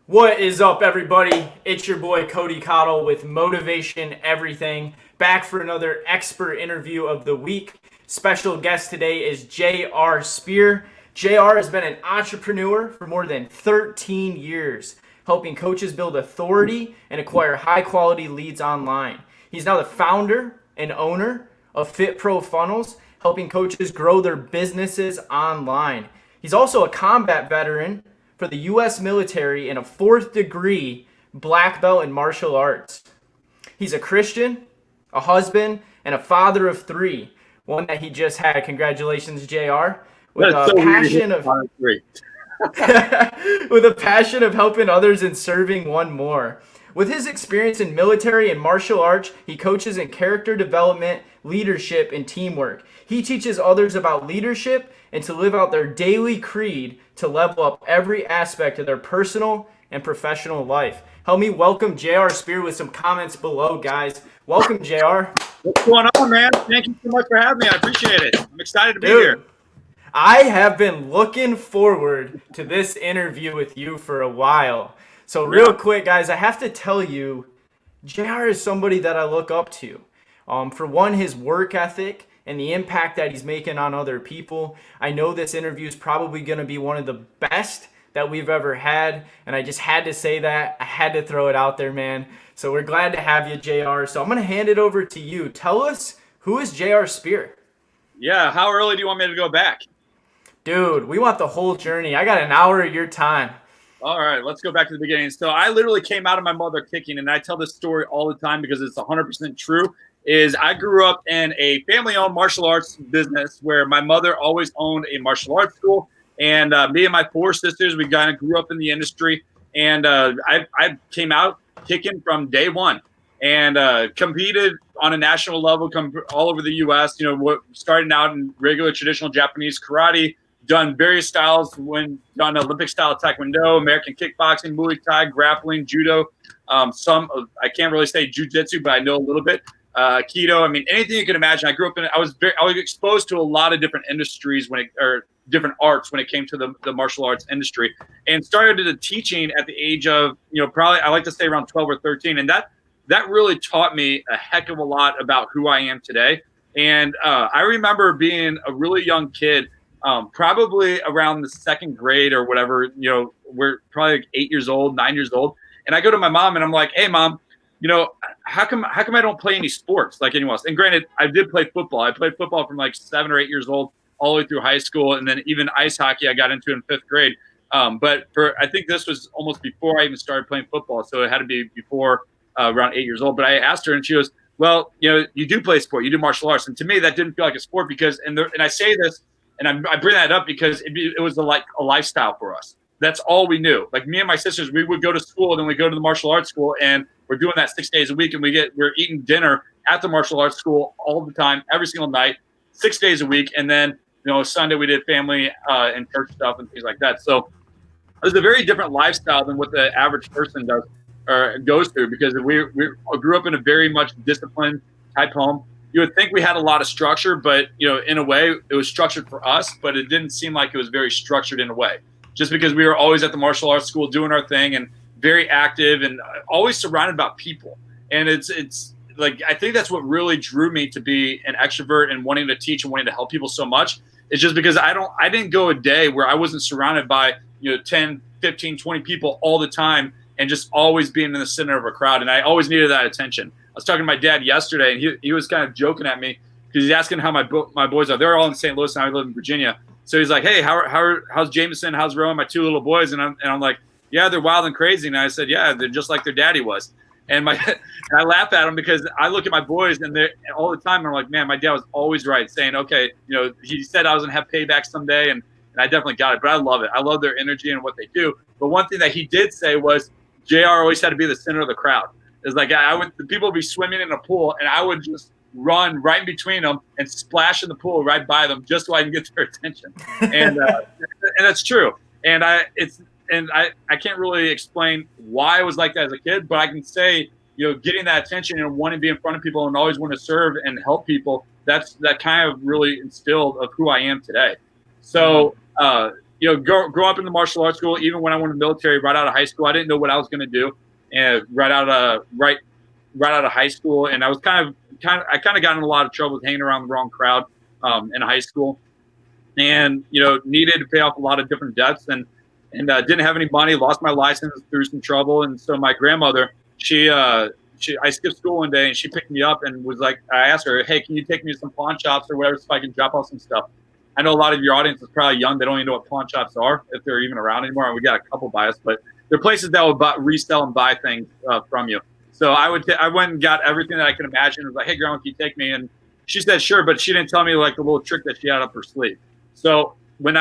What is up, everybody? It's your boy Cody Cottle with Motivation Everything, back for another expert interview of the week. Special guest today is J.R. Spear. J.R. has been an entrepreneur for more than 13 years, helping coaches build authority and acquire high-quality leads online. He's now the founder and owner of FitPro Funnels, helping coaches grow their businesses online. He's also a combat veteran for the U.S. military and a 4th degree black belt in martial arts. He's a Christian, a husband, and a father of 3. One that he just had. Congratulations, JR. With a passion of with a passion of helping others and serving one more. With his experience in military and martial arts, he coaches in character development, leadership, and teamwork. He teaches others about leadership and to live out their daily creed to level up every aspect of their personal and professional life. Help me welcome J.R. Spear with some comments below, guys. Welcome, J.R. What's going on, man? Thank you so much for having me. I appreciate it. I'm excited to be here. I have been looking forward to this interview with you for a while. So real quick, guys, I have to tell you, JR is somebody that I look up to. For one, his work ethic and the impact that he's making on other people. I know this interview is probably going to be one of the best that we've ever had, and I just had to say that. I had to throw it out there, man. So we're glad to have you, JR. So I'm going to hand it over to you. Tell us, who is JR Spear? Yeah, how early do you want me to go back? Dude, we want the whole journey. I got an hour of your time. All right, let's go back to the beginning. So I literally came out of my mother kicking, and I tell this story all the time because it's 100% true, is I grew up in a family-owned martial arts business where my mother always owned a martial arts school, and me and my 4 sisters, we kind of grew up in the industry, and I came out kicking from day one and competed on a national level all over the U.S., starting out in regular traditional Japanese karate, done various styles, done Olympic style taekwondo, American kickboxing, Muay Thai, grappling, judo. I can't really say jujitsu, but I know a little bit. Keto. I mean, anything you can imagine. I grew up in. I was exposed to a lot of different industries or different arts when it came to the martial arts industry, and started the teaching at the age of probably I like to say around 12 or 13, and that really taught me a heck of a lot about who I am today. And I remember being a really young kid. Probably around the 2nd grade or whatever, we're probably like 8 years old, 9 years old. And I go to my mom and I'm like, hey, Mom, how come I don't play any sports like anyone else? And granted, I did play football. I played football from like 7 or 8 years old all the way through high school. And then even ice hockey I got into in 5th grade. But I think this was almost before I even started playing football. So it had to be before around 8 years old. But I asked her and she goes, well, you do play sport. You do martial arts. And to me, that didn't feel like a sport because, and I say this, and I bring that up because it was a lifestyle for us. That's all we knew. Like me and my sisters, we would go to school, and then we go to the martial arts school, and we're doing that 6 days a week, and we're eating dinner at the martial arts school all the time, every single night, 6 days a week, and then Sunday we did family and church stuff and things like that. So it was a very different lifestyle than what the average person does or goes through because we grew up in a very much disciplined type home. You would think we had a lot of structure, but in a way it was structured for us, but it didn't seem like it was very structured in a way just because we were always at the martial arts school doing our thing and very active and always surrounded by people. And it's like, I think that's what really drew me to be an extrovert and wanting to teach and wanting to help people so much. It's just because I didn't go a day where I wasn't surrounded by 10, 15, 20 people all the time and just always being in the center of a crowd. And I always needed that attention. I was talking to my dad yesterday, and he was kind of joking at me because he's asking how my boys are. They're all in St. Louis, and I live in Virginia. So he's like, "Hey, how's Jameson? How's Rowan? My 2 little boys?" And I'm like, "Yeah, they're wild and crazy." And I said, "Yeah, they're just like their daddy was." And I laugh at them because I look at my boys, and they're all the time. And I'm like, "Man, my dad was always right, saying, okay, he said I was gonna have payback someday, and I definitely got it. But I love it. I love their energy and what they do. But one thing that he did say was, JR always had to be the center of the crowd. It's like the people would be swimming in a pool, and I would just run right in between them and splash in the pool right by them just so I can get their attention. And that's true. And I can't really explain why I was like that as a kid, but I can say, getting that attention and wanting to be in front of people and always want to serve and help people, that kind of really instilled of who I am today. So grow up in the martial arts school. Even when I went to the military, right out of high school, I didn't know what I was going to do, and right out of high school, and I was kind of got in a lot of trouble with hanging around the wrong crowd in high school, and needed to pay off a lot of different debts, and didn't have any money, lost my license through some trouble, and so my grandmother, I skipped school one day and she picked me up and was like, I asked her, hey, can you take me to some pawn shops or whatever so I can drop off some stuff? I know a lot of your audience is probably young. They don't even know what pawn shops are, if they're even around anymore. And we got a couple by us, but they're places that will resell and buy things from you. So I went and got everything that I could imagine. I was like, hey, Grandma, can you take me? And she said, sure, but she didn't tell me like the little trick that she had up her sleeve. So when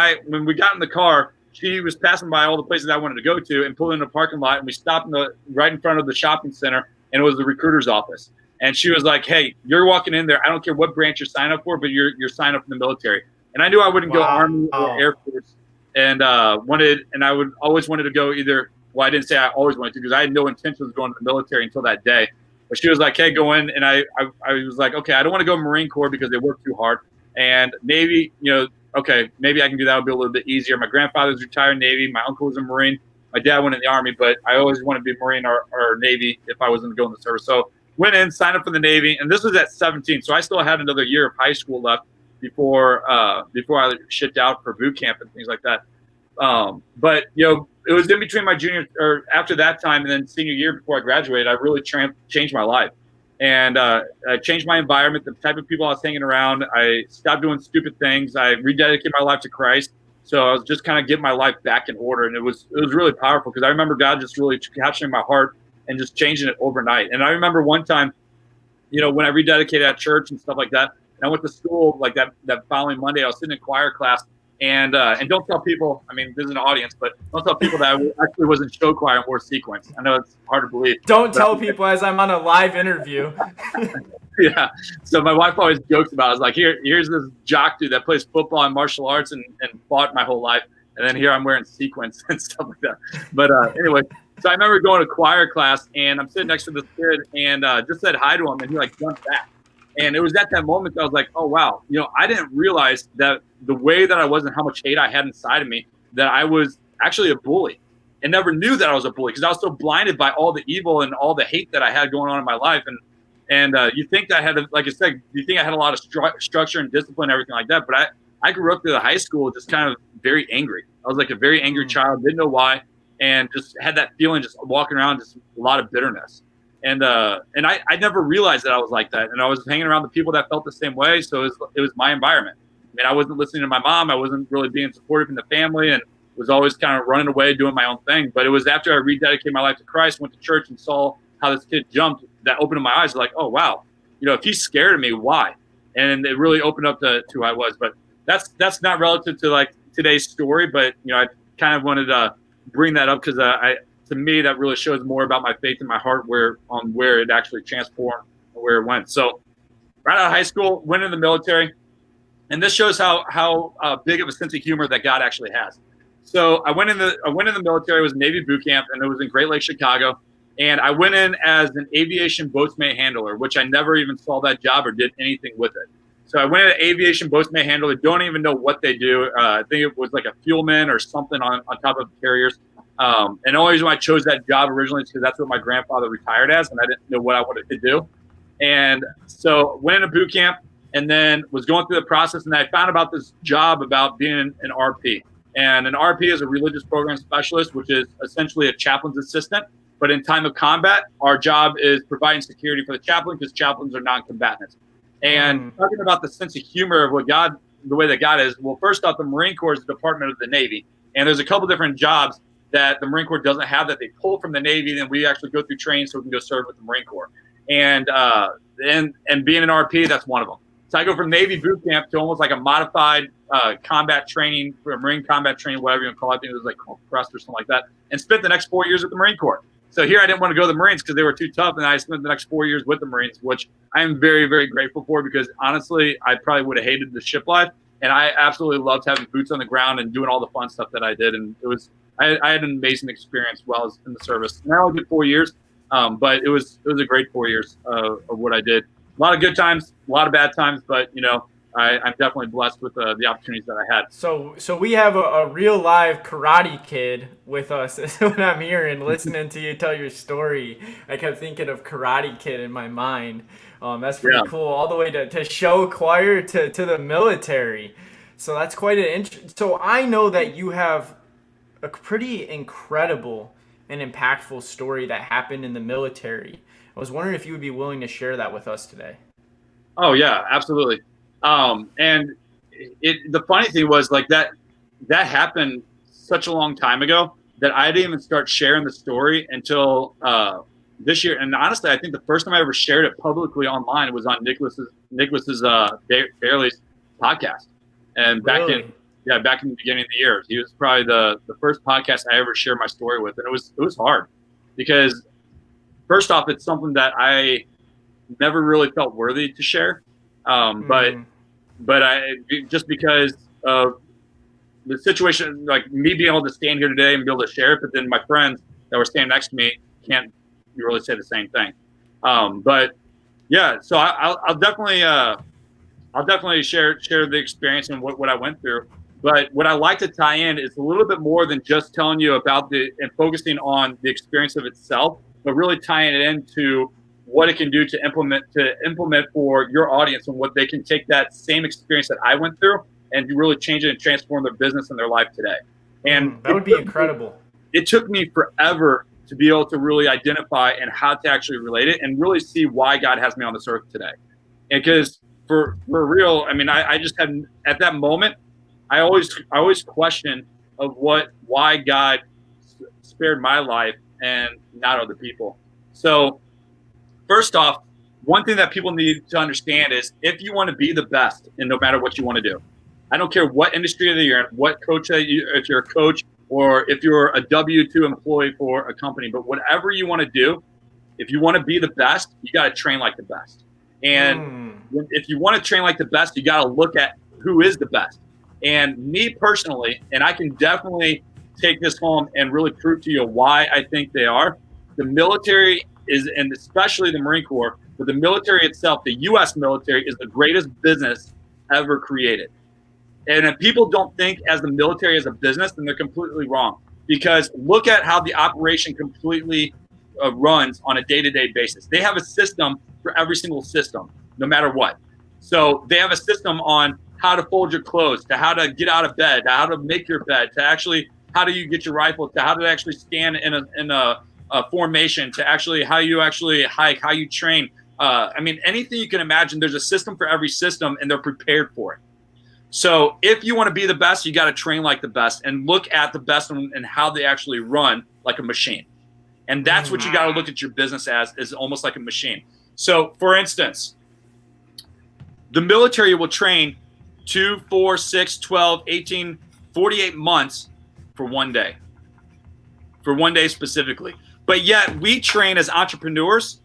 we got in the car, she was passing by all the places I wanted to go to and pulled in a parking lot, and we stopped right in front of the shopping center, and it was the recruiter's office. And she was like, hey, you're walking in there. I don't care what branch you're signed up for, but you're signed up for the military. And I knew I wouldn't go Army or Air Force, and I would always wanted to go either. Well, I didn't say I always wanted to, because I had no intentions of going to the military until that day. But she was like, hey, go in. And I was like, okay, I don't want to go Marine Corps because they work too hard. And Navy, okay, maybe I can do that. It'll be a little bit easier. My grandfather's retired Navy. My uncle was a Marine. My dad went in the Army, but I always wanted to be Marine or Navy if I was going to go in the service. So went in, signed up for the Navy, and this was at 17. So I still had another year of high school left before I shipped out for boot camp and things like that. But it was in between my junior or after that time and then senior year before I graduated. I really changed my life, and I changed my environment, the type of people I was hanging around. I stopped doing stupid things. I rededicated my life to Christ. So I was just kind of getting my life back in order, and it was really powerful, because I remember God just really capturing my heart and just changing it overnight. And I remember one time, when I rededicated at church and stuff like that, and I went to school like that following Monday, I was sitting in choir class, and don't tell people, I mean, this is an audience, but don't tell people that I actually was in show choir and wore sequins. I know it's hard to believe. Don't tell people as I'm on a live interview. Yeah. So my wife always jokes about it. I was like, here's this jock dude that plays football and martial arts and fought my whole life. And then here I'm wearing sequins and stuff like that. But anyway, so I remember going to choir class, and I'm sitting next to this kid, and just said hi to him, and he like jumped back. And it was at that moment that I was like, oh, wow. I didn't realize that the way that I was and how much hate I had inside of me, that I was actually a bully, and never knew that I was a bully, because I was so blinded by all the evil and all the hate that I had going on in my life. And you think that I had, like I said, you think I had a lot of structure and discipline and everything like that. But I grew up through the high school just kind of very angry. I was like a very angry child, didn't know why, and just had that feeling just walking around, just a lot of bitterness. And I never realized that I was like that. And I was hanging around the people that felt the same way. So it was my environment. I mean, I wasn't listening to my mom. I wasn't really being supportive in the family, and was always kind of running away, doing my own thing. But it was after I rededicated my life to Christ, went to church, and saw how this kid jumped, that opened my eyes. Like, oh, wow, if he's scared of me, why? And it really opened up to who I was. But that's not relative to like today's story. But, I kind of wanted to bring that up, because to me, that really shows more about my faith in my heart, where it actually transformed and where it went. So right out of high school, went in the military. And this shows how big of a sense of humor that God actually has. So I went in the military. It was Navy boot camp, and it was in Great Lake, Chicago. And I went in as an aviation boatswain handler, which I never even saw that job or did anything with it. So I went in an aviation boatswain handler. Don't even know what they do. I think it was like a fuelman or something on top of carriers. And the only reason why I chose that job originally is because that's what my grandfather retired as, and I didn't know what I wanted to do. And so went into boot camp, and then was going through the process, and I found about this job about being an RP. And an RP is a religious program specialist, which is essentially a chaplain's assistant. But in time of combat, our job is providing security for the chaplain, because chaplains are non-combatants. And talking about the sense of humor of the way that God is, well, first off, the Marine Corps is a department of the Navy. And there's a couple different jobs that the Marine Corps doesn't have that they pull from the Navy, then we actually go through training so we can go serve with the Marine Corps. And being an RP, that's one of them. So I go from Navy boot camp to almost like a modified combat training, for Marine combat training, whatever you want to call it. I think it was like called Crest or something like that, and spent the next 4 years with the Marine Corps. So here I didn't want to go to the Marines because they were too tough, and I spent the next 4 years with the Marines, which I am very, very grateful for, because honestly, I probably would have hated the ship life, and I absolutely loved having boots on the ground and doing all the fun stuff that I did. And I had an amazing experience while I was in the service. And I only did 4 years, but it was a great 4 years of what I did. A lot of good times, a lot of bad times, but I'm definitely blessed with the opportunities that I had. So we have a real live Karate Kid with us. When I'm here and listening to you tell your story, I kept thinking of Karate Kid in my mind. That's pretty cool. All the way to show choir to the military. So that's quite an So I know that you have a pretty incredible and impactful story that happened in the military. I was wondering if you would be willing to share that with us today. Oh yeah, absolutely. And the funny thing was like that happened such a long time ago that I didn't even start sharing the story until this year. And honestly, I think the first time I ever shared it publicly online was on Nicholas's Bailey's podcast. And back in the beginning of the year, he was probably the first podcast I ever shared my story with, and it was hard because first off, it's something that I never really felt worthy to share, but I just because of the situation, like me being able to stand here today and be able to share it, but then my friends that were standing next to me can't really say the same thing. But yeah, so I'll definitely share the experience and what I went through. But what I like to tie in is a little bit more than just telling you about and focusing on the experience of itself, but really tying it into what it can do to implement for your audience and what they can take that same experience that I went through and really change it and transform their business and their life today. And that would be incredible. It took me forever to be able to really identify and how to actually relate it and really see why God has me on this earth today. And because for real, I mean, I just had at that moment, I always question of why God spared my life and not other people. So first off, one thing that people need to understand is if you want to be the best in no matter what you want to do, I don't care what industry that you're in, what coach if you're a coach or if you're a W-2 employee for a company, but whatever you want to do, if you want to be the best, you got to train like the best. And if you want to train like the best, you got to look at who is the best. And me personally, and I can definitely take this home and really prove to you why I think they are. The military is, and especially the Marine Corps, but the military itself, the U.S. military is the greatest business ever created. And if people don't think as the military as a business, then they're completely wrong. Because look at how the operation completely runs on a day-to-day basis. They have a system for every single system, no matter what. So they have a system on how to fold your clothes, to how to get out of bed, to how to make your bed, to actually how do you get your rifle, to how to actually stand in a formation, to actually how you actually hike, how you train. I mean, anything you can imagine, there's a system for every system, and they're prepared for it. So if you want to be the best, you got to train like the best and look at the best and how they actually run like a machine. And that's what you got to look at your business as, is almost like a machine. So for instance, the military will train 2, 4, 6, 12, 18, 48 months for one day. For one day specifically. But yet we train as entrepreneurs.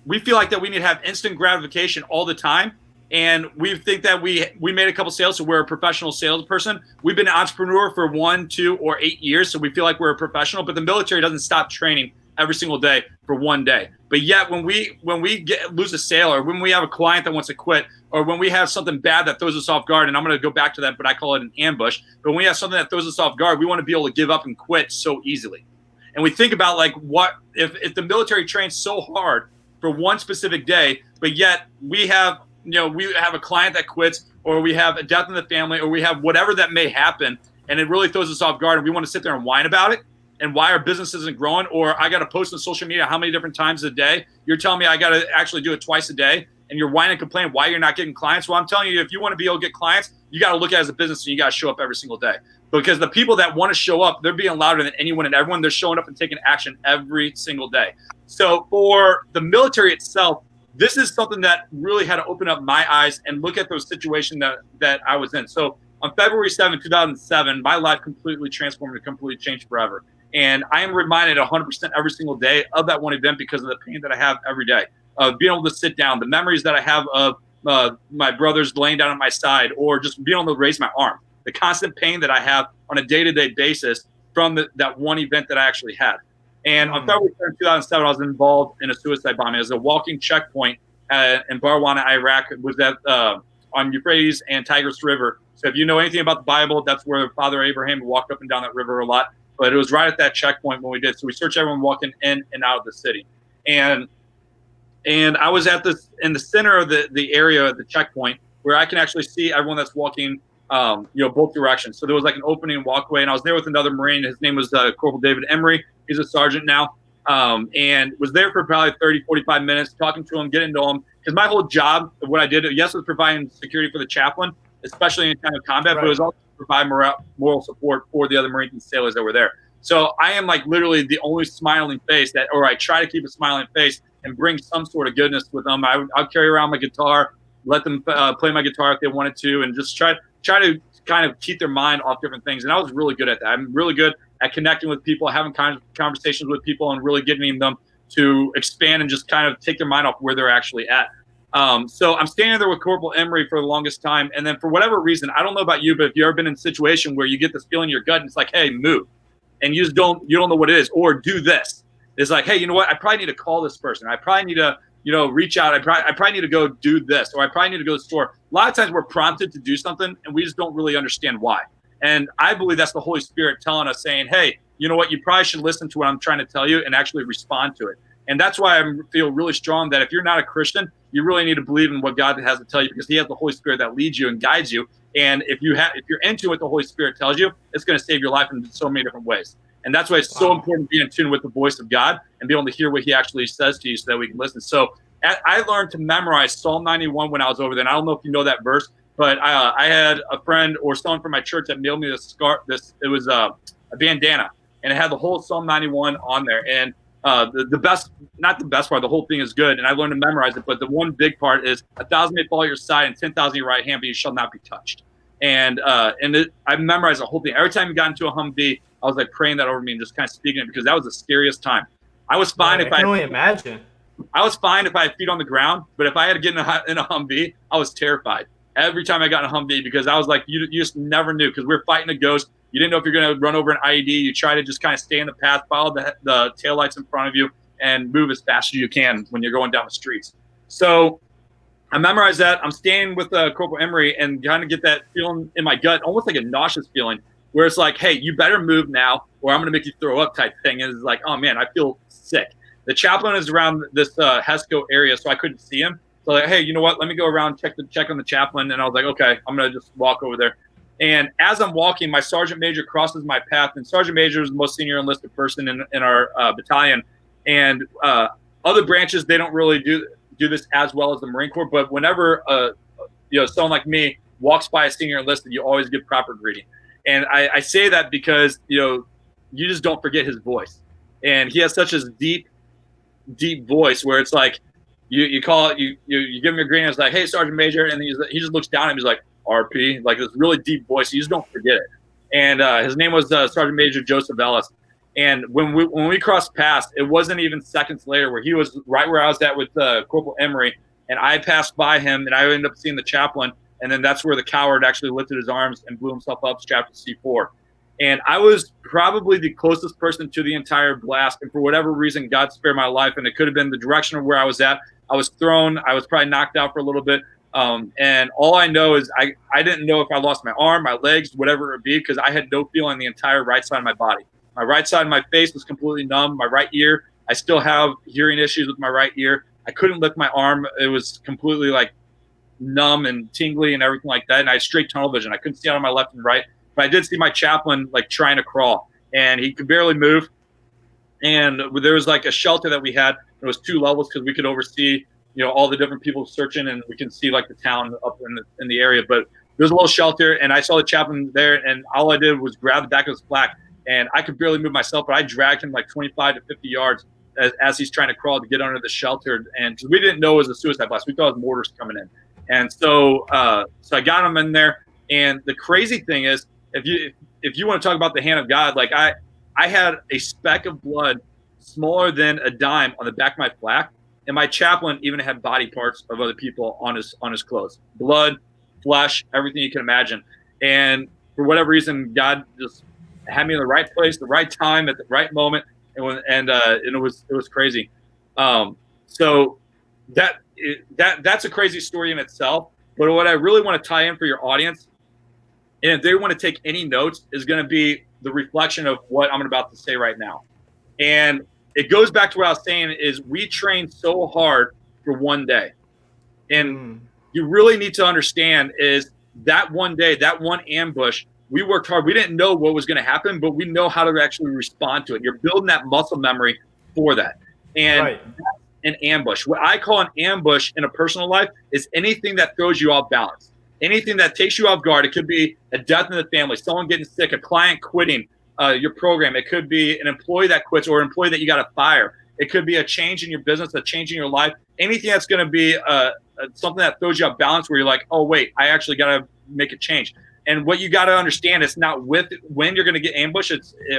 We feel like that we need to have instant gratification all the time. And we think that we made a couple sales, so we're a professional salesperson. We've been an entrepreneur for 1, 2, or 8 years, so we feel like we're a professional. But the military doesn't stop training every single day for one day. But yet when we lose a sale, or when we have a client that wants to quit, or when we have something bad that throws us off guard, and I'm going to go back to that, but I call it an ambush. But when we have something that throws us off guard, we want to be able to give up and quit so easily. And we think about like what if the military trains so hard for one specific day, but yet we have a client that quits, or we have a death in the family, or we have whatever that may happen, and it really throws us off guard, and we want to sit there and whine about it and why our business isn't growing, or I got to post on social media how many different times a day. You're telling me I got to actually do it twice a day, and you're whining and complaining why you're not getting clients. Well, I'm telling you, if you want to be able to get clients, you got to look at it as a business, and you got to show up every single day. Because the people that want to show up, they're being louder than anyone and everyone. They're showing up and taking action every single day. So for the military itself, this is something that really had to open up my eyes and look at those situations that I was in. So on February 7, 2007, my life completely transformed and completely changed forever. And I am reminded 100% every single day of that one event because of the pain that I have every day, of being able to sit down, the memories that I have of my brothers laying down at my side, or just being able to raise my arm, the constant pain that I have on a day-to-day basis from that one event that I actually had. And on February 3rd, 2007, I was involved in a suicide bombing. It was a walking checkpoint in Barwana, Iraq. It was at on Euphrates and Tigris River. So if you know anything about the Bible, that's where Father Abraham walked up and down that river a lot. But it was right at that checkpoint when we did. So we searched everyone walking in and out of the city. And I was at this in the center of the area at the checkpoint where I can actually see everyone that's walking, both directions. So there was like an opening walkway, and I was there with another Marine. His name was Corporal David Emery. He's a sergeant now, and was there for probably 30, 45 minutes, talking to him, getting to him. Because my whole job, what I did, yes, was providing security for the chaplain, especially in time of combat, but it was also to provide moral support for the other Marines and sailors that were there. So I am like literally the only smiling face or I try to keep a smiling face and bring some sort of goodness with them. I'll carry around my guitar, let them play my guitar if they wanted to, and just try to kind of keep their mind off different things. And I was really good at that. I'm really good at connecting with people, having conversations with people, and really getting them to expand and just kind of take their mind off where they're actually at. So I'm standing there with Corporal Emery for the longest time. And then for whatever reason, I don't know about you, but if you've ever been in a situation where you get this feeling in your gut and it's like, hey, move. And you don't know what it is, or do this. It's like, hey, you know what? I probably need to call this person. I probably need to, reach out. I probably need to go do this, or I probably need to go to the store. A lot of times we're prompted to do something and we just don't really understand why. And I believe that's the Holy Spirit telling us, saying, hey, you know what? You probably should listen to what I'm trying to tell you and actually respond to it. And that's why I feel really strong that if you're not a Christian, you really need to believe in what God has to tell you, because he has the Holy Spirit that leads you and guides you. And if you're into what the Holy Spirit tells you, it's going to save your life in so many different ways. And that's why it's so important to be in tune with the voice of God and be able to hear what he actually says to you so that we can listen. So I learned to memorize Psalm 91 when I was over there. And I don't know if you know that verse, but I had a friend or someone from my church that mailed me it was a bandana, and it had the whole Psalm 91 on there. And the best, not the best part, the whole thing is good. And I learned to memorize it. But the one big part is 1,000 may fall at your side and 10,000 at your right hand, but you shall not be touched. And I memorized the whole thing. Every time we got into a Humvee, I was like praying that over me and just kind of speaking it, because that was the scariest time. I was fine if I can only imagine. I was fine if I had feet on the ground, but if I had to get in a Humvee, I was terrified every time I got in a Humvee, because I was like, you just never knew, because we're fighting a ghost. You didn't know if you're going to run over an IED. You try to just kind of stay in the path, follow the taillights in front of you, and move as fast as you can when you're going down the streets. So I memorized that. I'm standing with Corporal Emery and kind of get that feeling in my gut, almost like a nauseous feeling, where it's like, hey, you better move now or I'm going to make you throw up type thing. And it's like, oh, man, I feel sick. The chaplain is around this HESCO area, so I couldn't see him. So like, hey, you know what? Let me go around, check on the chaplain. And I was like, okay, I'm going to just walk over there. And as I'm walking, my sergeant major crosses my path. And sergeant major is the most senior enlisted person in our battalion. And other branches, they don't really do this as well as the Marine Corps. But whenever someone like me walks by a senior enlisted, you always give proper greeting. And I say that because you just don't forget his voice. And he has such a deep voice where it's like you call it, you give him your greeting. It's like, hey, Sergeant Major, and he just looks down at him. He's like, RP, like this really deep voice. You just don't forget it. And his name was Sergeant Major Joseph Ellis. And when we crossed paths, it wasn't even seconds later where he was right where I was at with Corporal Emery, and I passed by him, and I ended up seeing the chaplain. And then that's where the coward actually lifted his arms and blew himself up, strapped to C4. And I was probably the closest person to the entire blast. And for whatever reason, God spared my life. And it could have been the direction of where I was at. I was thrown. I was probably knocked out for a little bit. And all I know is I didn't know if I lost my arm, my legs, whatever it would be, because I had no feeling the entire right side of my body. My right side of my face was completely numb. My right ear, I still have hearing issues with my right ear. I couldn't lift my arm. It was completely like numb and tingly and everything like that. And I had straight tunnel vision. I couldn't see out on my left and right. But I did see my chaplain like trying to crawl, and he could barely move. And there was like a shelter that we had. It was 2 levels because we could oversee, all the different people searching, and we can see like the town up in the area. But there's a little shelter, and I saw the chaplain there, and all I did was grab the back of his flak, and I could barely move myself, but I dragged him like 25 to 50 yards as he's trying to crawl to get under the shelter. And we didn't know it was a suicide blast. We thought it was mortars coming in. And so I got him in there. And the crazy thing is, if you want to talk about the hand of God, like I had a speck of blood smaller than a dime on the back of my flak, and my chaplain even had body parts of other people on his clothes, blood, flesh, everything you can imagine. And for whatever reason, God just had me in the right place, the right time, at the right moment, and it was crazy. So that's a crazy story in itself. But what I really want to tie in for your audience, and if they want to take any notes, is going to be the reflection of what I'm about to say right now. And it goes back to what I was saying is we train so hard for one day. And you really need to understand is that one day, that one ambush, we worked hard. We didn't know what was going to happen, but we know how to actually respond to it. You're building that muscle memory for that. And that's an ambush. What I call an ambush in a personal life is anything that throws you off balance. Anything that takes you off guard. It could be a death in the family, someone getting sick, a client quitting your program. It could be an employee that quits or an employee that you got to fire. It could be a change in your business, a change in your life. Anything that's going to be something that throws you off balance where you're like, oh, wait, I actually got to make a change. And what you got to understand is not when you're going to get ambushed,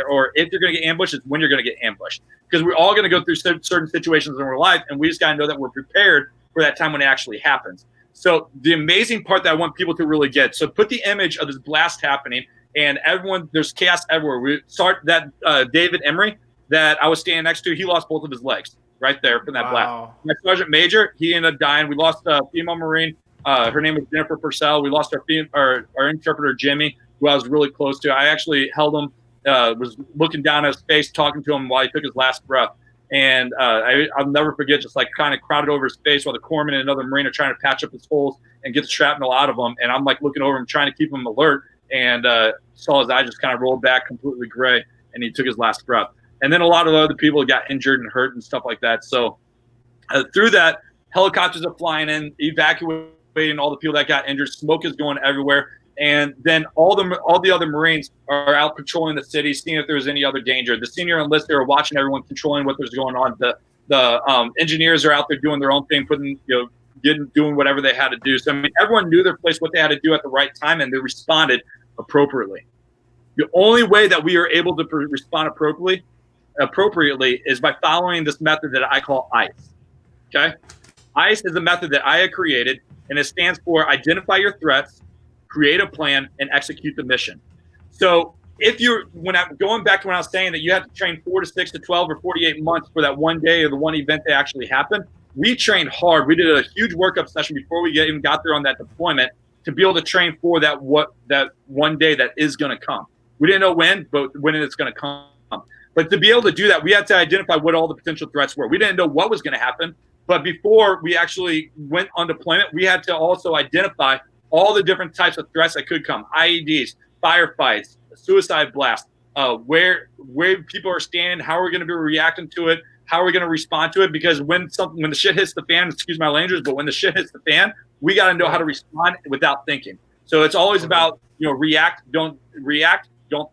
or if you're going to get ambushed, it's when you're going to get ambushed. Because we're all going to go through certain situations in our life, and we just got to know that we're prepared for that time when it actually happens. So the amazing part that I want people to really get, so put the image of this blast happening, and everyone, there's chaos everywhere. We start that David Emery that I was standing next to, he lost both of his legs right there from that blast. My Sergeant Major, he ended up dying. We lost a female Marine. Her name was Jennifer Purcell. We lost our interpreter, Jimmy, who I was really close to. I actually held him, was looking down at his face, talking to him while he took his last breath. And I'll never forget, just like kind of crowded over his face while the corpsman and another Marine are trying to patch up his holes and get the shrapnel out of him. And I'm like looking over him, trying to keep him alert, and saw his eye just kind of rolled back completely gray, and he took his last breath. And then a lot of other people got injured and hurt and stuff like that. So through that, helicopters are flying in, evacuating all the people that got injured. Smoke is going everywhere. And then all the other Marines are out patrolling the city, seeing if there's any other danger. The senior enlisted are watching everyone, controlling what was going on. The engineers are out there doing their own thing, doing whatever they had to do. So I mean, everyone knew their place, what they had to do at the right time, and they responded appropriately. The only way that we are able to respond appropriately is by following this method that I call ICE. Okay, ICE is a method that I have created, and it stands for identify your threats, create a plan, and execute the mission. So going back to when I was saying that you have to train 4 to 6 to 12 or 48 months for that one day or the one event that actually happened, we trained hard. We did a huge workup session before we even got there on that deployment to be able to train for that one day that is going to come. We didn't know when, but when it's going to come. But to be able to do that, we had to identify what all the potential threats were. We didn't know what was going to happen, but before we actually went on deployment, we had to also identify all the different types of threats that could come: IEDs, firefights, suicide blast, where people are standing, how we're going to be reacting to it, how we're going to respond to it. Because when the shit hits the fan, excuse my language, but when the shit hits the fan, we got to know how to respond without thinking. So it's always about react, don't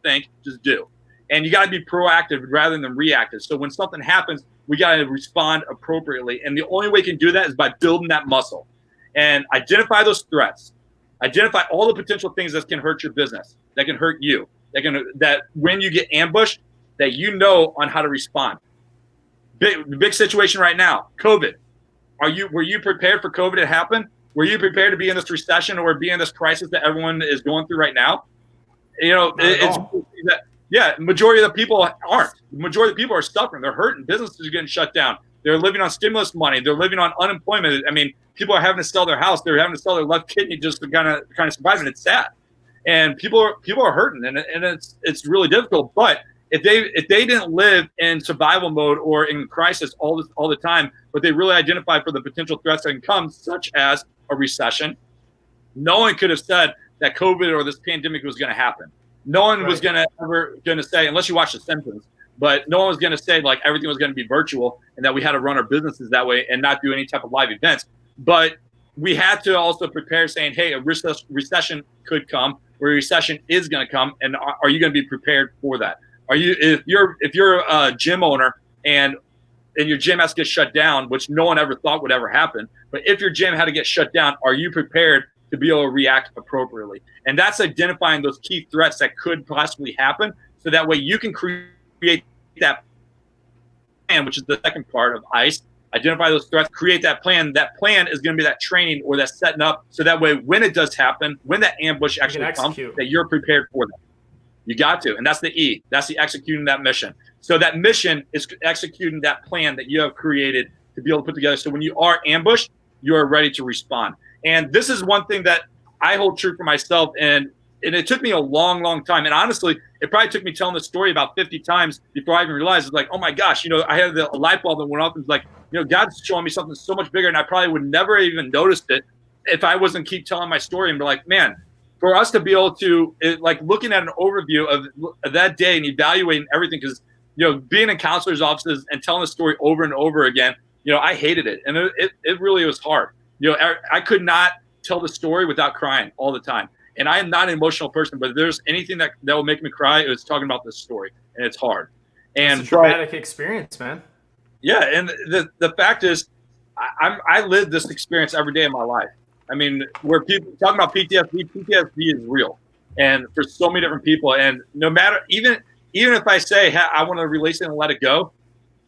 think, just do. And you got to be proactive rather than reactive. So when something happens, we got to respond appropriately. And the only way we can do that is by building that muscle and identify those threats. Identify all the potential things that can hurt your business, that can hurt you, that when you get ambushed, that you know on how to respond. Big situation right now, COVID. Were you prepared for COVID to happen? Were you prepared to be in this recession or be in this crisis that everyone is going through right now? Majority of the people aren't. The majority of the people are suffering. They're hurting. Businesses are getting shut down. They're living on stimulus money. They're living on unemployment. I mean, people are having to sell their house. They're having to sell their left kidney just to kind of survive, and it's sad. And people are hurting, and it's really difficult. But if they didn't live in survival mode or in crisis all the time, but they really identified for the potential threats that can come, such as a recession, no one could have said that COVID or this pandemic was going to happen. No one was ever going to say, unless you watch The Simpsons, but no one was going to say like everything was going to be virtual and that we had to run our businesses that way and not do any type of live events. But we had to also prepare, saying, hey, a recession could come, or a recession is going to come, and are you going to be prepared for that? If you're a gym owner and your gym has to get shut down, which no one ever thought would ever happen, but if your gym had to get shut down, are you prepared to be able to react appropriately? And that's identifying those key threats that could possibly happen, so that way you can create that plan, which is the second part of ICE. Identify those threats, create that plan. That plan is going to be that training or that setting up, so that way when it does happen, when that ambush actually comes, that you're prepared for that. You got to, and that's the E. That's the executing that mission. So that mission is executing that plan that you have created to be able to put together. So when you are ambushed, you are ready to respond. And this is one thing that I hold true for myself. And it took me a long, long time. And honestly, it probably took me telling the story about 50 times before I even realized, it's like, oh my gosh, I had a light bulb that went off and was like, God's showing me something so much bigger. And I probably would never even noticed it if I wasn't keep telling my story and be like, man, for us to be able to like looking at an overview of that day and evaluating everything, because, being in counselors' offices and telling the story over and over again, I hated it. And it really was hard. I could not tell the story without crying all the time. And I am not an emotional person, but if there's anything that will make me cry, it was talking about this story, and it's hard. And it's a traumatic experience, man. Yeah, and the fact is, I live this experience every day of my life. I mean, where people talking about PTSD is real, and for so many different people. And no matter, even if I say, hey, I want to release it and let it go,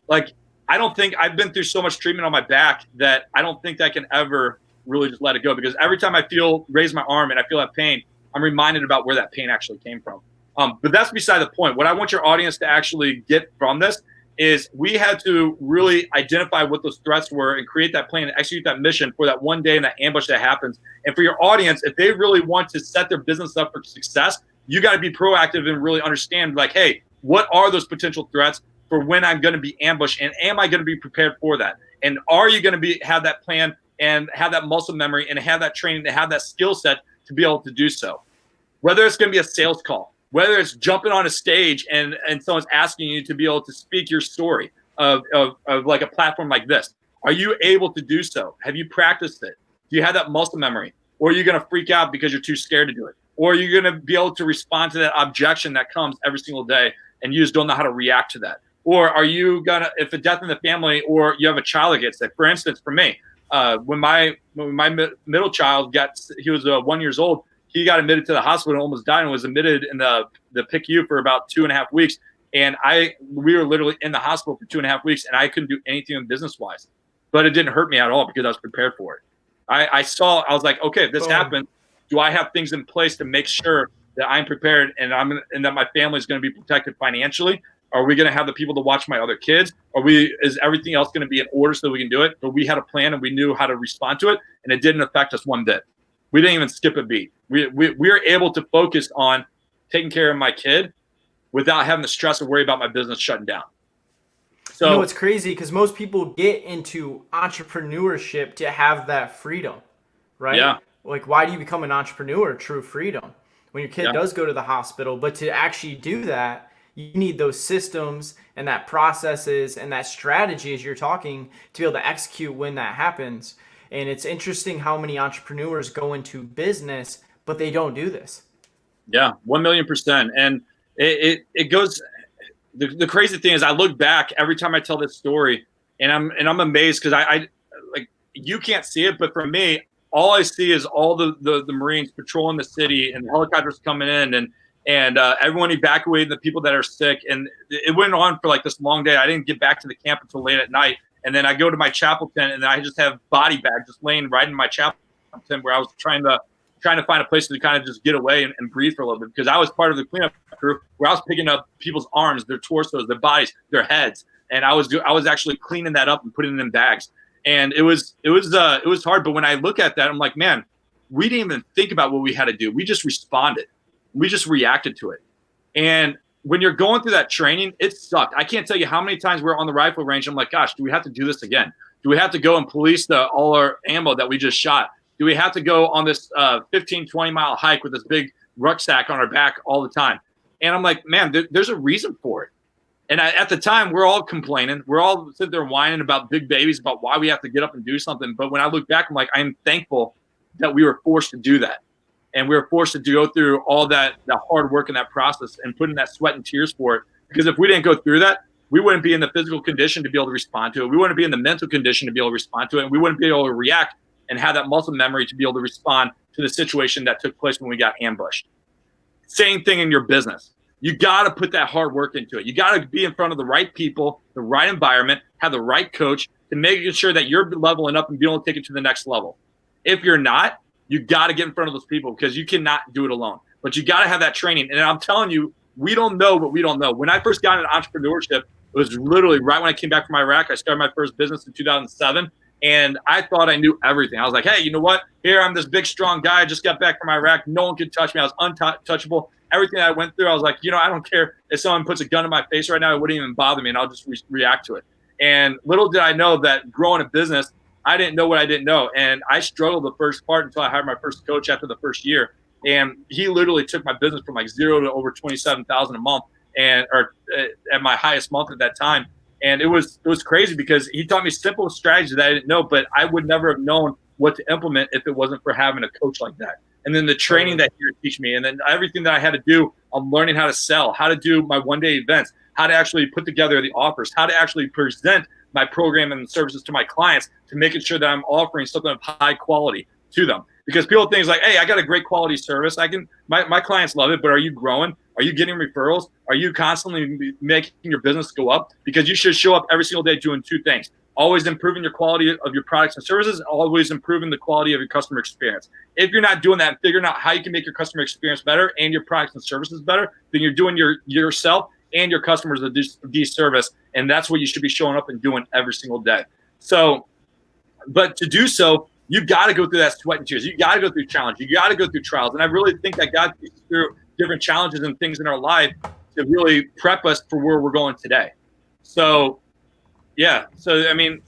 like I don't think I've been through so much treatment on my back that I don't think I can ever really just let it go, because every time I raise my arm and I feel that pain, I'm reminded about where that pain actually came from. But that's beside the point. What I want your audience to actually get from this is we had to really identify what those threats were and create that plan and execute that mission for that one day and that ambush that happens. And for your audience, if they really want to set their business up for success, you got to be proactive and really understand, like, hey, what are those potential threats for when I'm going to be ambushed, and am I going to be prepared for that? And are you going to have that plan and have that muscle memory and have that training to have that skill set to be able to do so? Whether it's going to be a sales call, whether it's jumping on a stage and someone's asking you to be able to speak your story of like a platform like this, are you able to do so? Have you practiced it? Do you have that muscle memory? Or are you going to freak out because you're too scared to do it? Or are you going to be able to respond to that objection that comes every single day and you just don't know how to react to that? Or are you going to, if a death in the family or you have a child that gets sick, for instance, for me, when my middle child he was 1 year old, he got admitted to the hospital and almost died, and was admitted in the PICU for about 2.5 weeks. And we were literally in the hospital for 2.5 weeks, and I couldn't do anything business wise, but it didn't hurt me at all because I was prepared for it. I was like, okay, if this happens, do I have things in place to make sure that I'm prepared and that my family is going to be protected financially? Are we going to have the people to watch my other kids? Is everything else going to be in order so we can do it? But we had a plan and we knew how to respond to it, and it didn't affect us one bit. We didn't even skip a beat. We were able to focus on taking care of my kid without having the stress or worry about my business shutting down. So it's crazy because most people get into entrepreneurship to have that freedom, right? Yeah. Like, why do you become an entrepreneur? True freedom. When your kid does go to the hospital, but to actually do that, you need those systems and that processes and that strategy, as you're talking, to be able to execute when that happens. And it's interesting how many entrepreneurs go into business, but they don't do this. Yeah, 1,000,000%. And it goes. The crazy thing is, I look back every time I tell this story, and I'm amazed because I like, you can't see it, but for me, all I see is all the Marines patrolling the city and the helicopters coming in and everyone evacuating the people that are sick. And it went on for like this long day. I didn't get back to the camp until late at night. And then I go to my chapel tent, and I just have body bags just laying right in my chapel tent where I was trying to find a place to kind of just get away and breathe for a little bit, because I was part of the cleanup crew where I was picking up people's arms, their torsos, their bodies, their heads, and I was actually cleaning that up and putting it in bags. And it was hard. But when I look at that, I'm like, man, we didn't even think about what we had to do. We just responded. We just reacted to it. And when you're going through that training, it sucked. I can't tell you how many times we're on the rifle range. I'm like, gosh, do we have to do this again? Do we have to go and police all our ammo that we just shot? Do we have to go on this 15, 20-mile hike with this big rucksack on our back all the time? And I'm like, man, there's a reason for it. And at the time, we're all complaining. We're all sitting there whining about big babies, about why we have to get up and do something. But when I look back, I'm like, I'm thankful that we were forced to do that. And we were forced to go through all that hard work in that process and put in that sweat and tears for it. Because if we didn't go through that, we wouldn't be in the physical condition to be able to respond to it. We wouldn't be in the mental condition to be able to respond to it. And we wouldn't be able to react and have that muscle memory to be able to respond to the situation that took place when we got ambushed. Same thing in your business. You got to put that hard work into it. You got to be in front of the right people, the right environment, have the right coach to make sure that you're leveling up and being able to take it to the next level. If you're not, you got to get in front of those people, because you cannot do it alone. But you got to have that training. And I'm telling you, we don't know what we don't know. When I first got into entrepreneurship, it was literally right when I came back from Iraq. I started my first business in 2007. And I thought I knew everything. I was like, hey, you know what? Here, I'm this big, strong guy. I just got back from Iraq. No one could touch me. I was untouchable. Everything I went through, I was like, I don't care if someone puts a gun in my face right now. It wouldn't even bother me, and I'll just react to it. And little did I know that growing a business, I didn't know what I didn't know. And I struggled the first part until I hired my first coach after the first year. And he literally took my business from like 0 to over 27,000 a month, or at my highest month at that time. And it was crazy because he taught me simple strategies that I didn't know, but I would never have known what to implement if it wasn't for having a coach like that. And then the training that he would teach me, and then everything that I had to do, I'm learning how to sell, how to do my one-day events, how to actually put together the offers, how to actually present my program and services to my clients, to making sure that I'm offering something of high quality to them. Because people think like, hey, I got a great quality service. My clients love it, but are you growing? Are you getting referrals? Are you constantly making your business go up? Because you should show up every single day doing two things: always improving your quality of your products and services, always improving the quality of your customer experience. If you're not doing that and figuring out how you can make your customer experience better and your products and services better, then you're doing yourself and your customers a disservice. And that's what you should be showing up and doing every single day. So, but to do so, you got to go through that sweat and tears. You got to go through challenge. You got to go through trials. And I really think that God takes us through different challenges and things in our life to really prep us for where we're going today. So, yeah. So, I mean,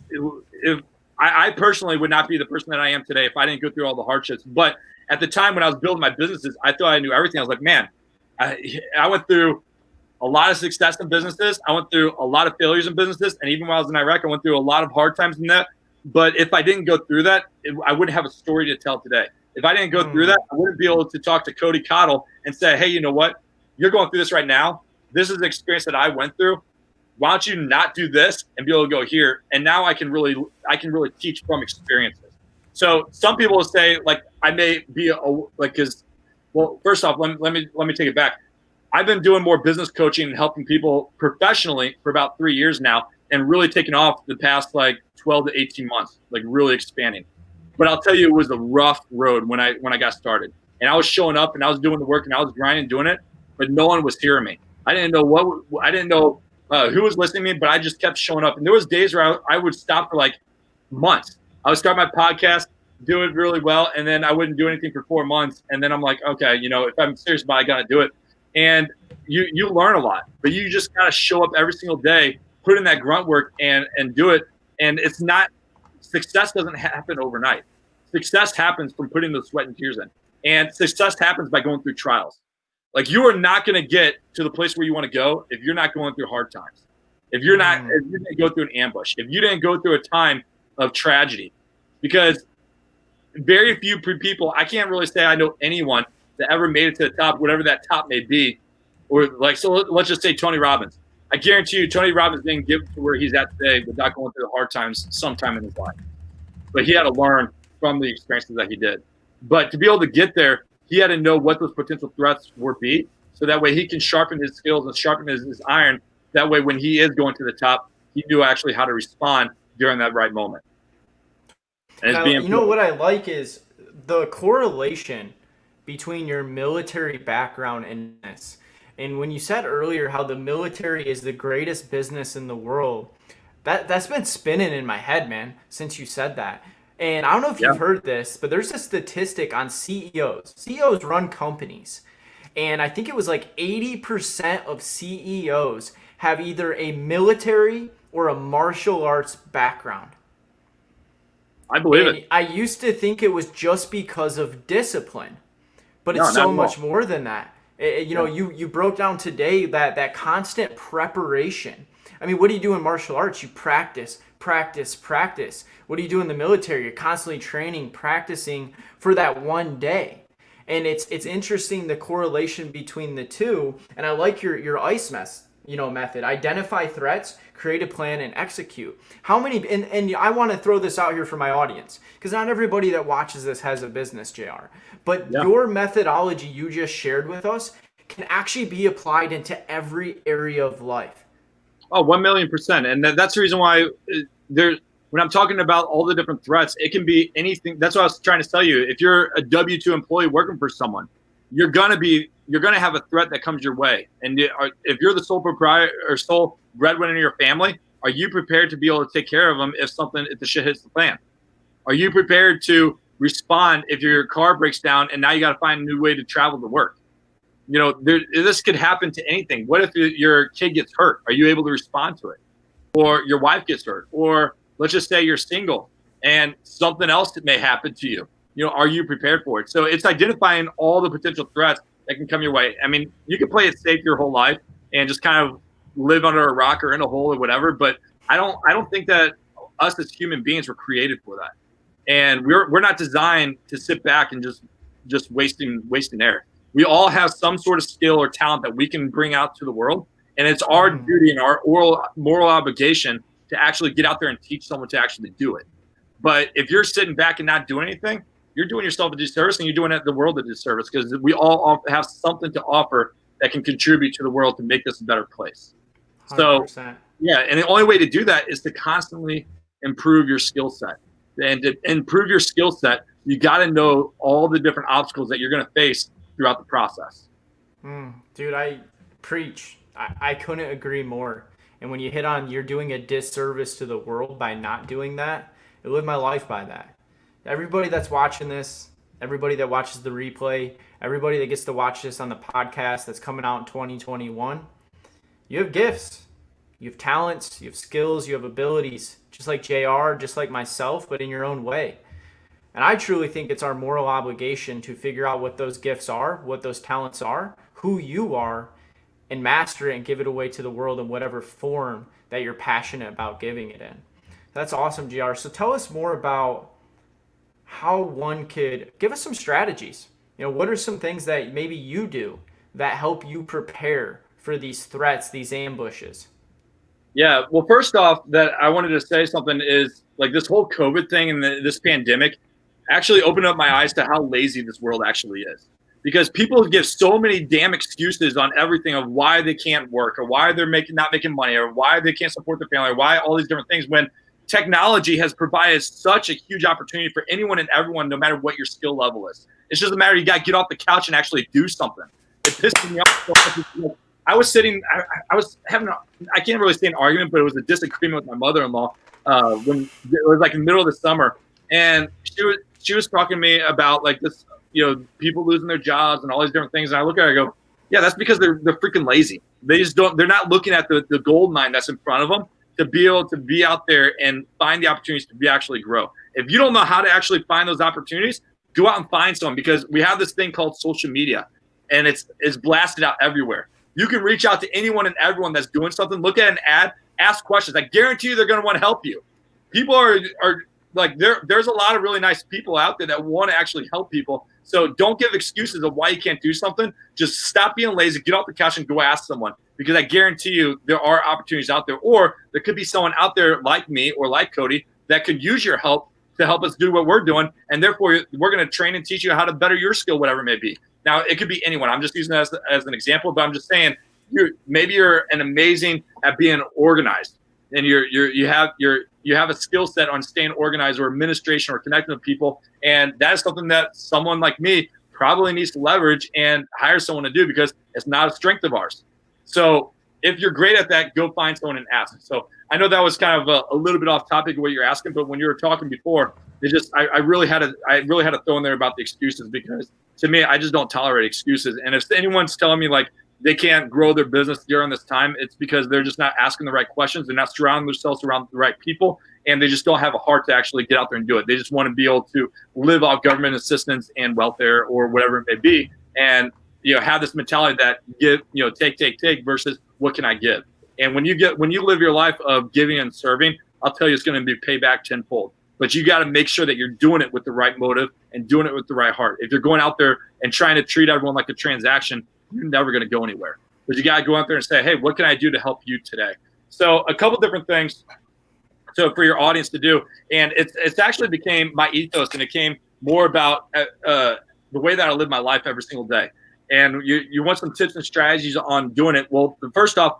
if I personally would not be the person that I am today if I didn't go through all the hardships. But at the time when I was building my businesses, I thought I knew everything. I was like, man, I went through a lot of success in businesses. I went through a lot of failures in businesses. And even when I was in Iraq, I went through a lot of hard times in that. But if I didn't go through that, I wouldn't have a story to tell today. If I didn't go through that, I wouldn't be able to talk to Cody Cottle and say, hey, you know what? You're going through this right now. This is the experience that I went through. Why don't you not do this and be able to go here? And now I can really teach from experiences. So some people will say, like, I may be first off, let me take it back. I've been doing more business coaching and helping people professionally for about 3 years now, and really taking off the past like 12 to 18 months, like really expanding. But I'll tell you, it was a rough road when I got started. And I was showing up and I was doing the work and I was grinding, doing it, but no one was hearing me. I didn't know who was listening to me, but I just kept showing up. And there was days where I would stop for like months. I would start my podcast, do it really well, and then I wouldn't do anything for 4 months. And then I'm like, okay, if I'm serious about it, I got to do it. And you learn a lot, but you just got to show up every single day, put in that grunt work and do it. And success doesn't happen overnight. Success happens from putting the sweat and tears in. And success happens by going through trials. Like, you are not going to get to the place where you want to go if you're not going through hard times. If you didn't go through an ambush, if you didn't go through a time of tragedy, because very few people, I can't really say I know anyone that ever made it to the top, whatever that top may be, or like, so let's just say Tony Robbins. I guarantee you, Tony Robbins didn't get to where he's at today without going through the hard times sometime in his life. But he had to learn from the experiences that he did. But to be able to get there, he had to know what those potential threats would be, so that way he can sharpen his skills and sharpen his iron. That way, when he is going to the top, he knew actually how to respond during that right moment. And what I like is the correlation between your military background and this. And when you said earlier how the military is the greatest business in the world, that's been spinning in my head, man, since you said that. And I don't know if you've heard this, but there's a statistic on CEOs. CEOs run companies. And I think it was like 80% of CEOs have either a military or a martial arts background. I believe it. I used to think it was just because of discipline, but it's so much more than that. You broke down today that constant preparation. I mean, what do you do in martial arts? You practice. What do you do in the military? You're constantly training, practicing for that one day. And it's interesting, the correlation between the two. And I like your ICE method. Identify threats, create a plan, and execute. How many, and I want to throw this out here for my audience, because not everybody that watches this has a business, JR. But your methodology you just shared with us can actually be applied into every area of life. Oh, 1,000,000%. And that's the reason why when I'm talking about all the different threats, it can be anything. That's what I was trying to tell you. If you're a W-2 employee working for someone, you're going to have a threat that comes your way. And if you're the sole proprietor or sole breadwinner in your family, are you prepared to be able to take care of them if the shit hits the fan? Are you prepared to respond if your car breaks down and now you got to find a new way to travel to work? This could happen to anything. What if your kid gets hurt? Are you able to respond to it? Or your wife gets hurt? Or let's just say you're single and something else that may happen to you. Are you prepared for it? So it's identifying all the potential threats that can come your way. I mean, you can play it safe your whole life and just kind of live under a rock or in a hole or whatever. But I don't think that us as human beings were created for that. And we're not designed to sit back and just wasting air. We all have some sort of skill or talent that we can bring out to the world. And it's our duty and our moral obligation to actually get out there and teach someone to actually do it. But if you're sitting back and not doing anything, you're doing yourself a disservice and you're doing the world a disservice, because we all have something to offer that can contribute to the world to make this a better place. 100%. So, yeah, and the only way to do that is to constantly improve your skill set. And to improve your skill set, you got to know all the different obstacles that you're going to face throughout the process. Dude, I preach. I couldn't agree more. And when you hit on you're doing a disservice to the world by not doing that, I live my life by that. Everybody that's watching this, everybody that watches the replay, everybody that gets to watch this on the podcast that's coming out in 2021, you have gifts, you have talents, you have skills, you have abilities, just like JR, just like myself, but in your own way. And I truly think it's our moral obligation to figure out what those gifts are, what those talents are, who you are, and master it and give it away to the world in whatever form that you're passionate about giving it in. That's awesome, JR. So tell us more about how one could give us some strategies. What are some things that maybe you do that help you prepare for these threats, these ambushes? Yeah, well, first off, that I wanted to say something is like this whole COVID thing and this pandemic actually opened up my eyes to how lazy this world actually is. Because people give so many damn excuses on everything of why they can't work or why they're not making money or why they can't support their family or why all these different things, when technology has provided such a huge opportunity for anyone and everyone, no matter what your skill level is. It's just a matter, you got to get off the couch and actually do something. It pissed me off. I was having I can't really say an argument, but it was a disagreement with my mother-in-law when it was like in the middle of the summer. And she was talking to me about like this, people losing their jobs and all these different things. And I look at her and I go, yeah, that's because they're freaking lazy. They're not looking at the gold mine that's in front of them to be able to be out there and find the opportunities to actually grow. If you don't know how to actually find those opportunities, go out and find some, because we have this thing called social media and it's blasted out everywhere. You can reach out to anyone and everyone that's doing something, look at an ad, ask questions. I guarantee you they're going to want to help you. People are like, there's a lot of really nice people out there that want to actually help people. So don't give excuses of why you can't do something. Just stop being lazy, get off the couch and go ask someone, because I guarantee you there are opportunities out there, or there could be someone out there like me or like Cody that could use your help to help us do what we're doing. And therefore we're going to train and teach you how to better your skill, whatever it may be. Now it could be anyone. I'm just using that as an example, but I'm just saying maybe you're an amazing at being organized, and you have a skill set on staying organized or administration or connecting with people. And that is something that someone like me probably needs to leverage and hire someone to do, because it's not a strength of ours. So if you're great at that, go find someone and ask. So I know that was kind of a little bit off topic of what you're asking, but when you were talking before, I really had to throw in there about the excuses, because to me, I just don't tolerate excuses. And if anyone's telling me like they can't grow their business during this time, it's because they're just not asking the right questions. They're not surrounding themselves around the right people, and they just don't have a heart to actually get out there and do it. They just want to be able to live off government assistance and welfare or whatever it may be, and have this mentality that give, take versus what can I give. And when you live your life of giving and serving, I'll tell you it's going to be payback tenfold. But you got to make sure that you're doing it with the right motive and doing it with the right heart. If you're going out there and trying to treat everyone like a transaction, you're never going to go anywhere. But you got to go out there and say, hey, what can I do to help you today? So a couple different things for your audience to do. And it's actually became my ethos, and it came more about the way that I live my life every single day. And you want some tips and strategies on doing it. Well, first off,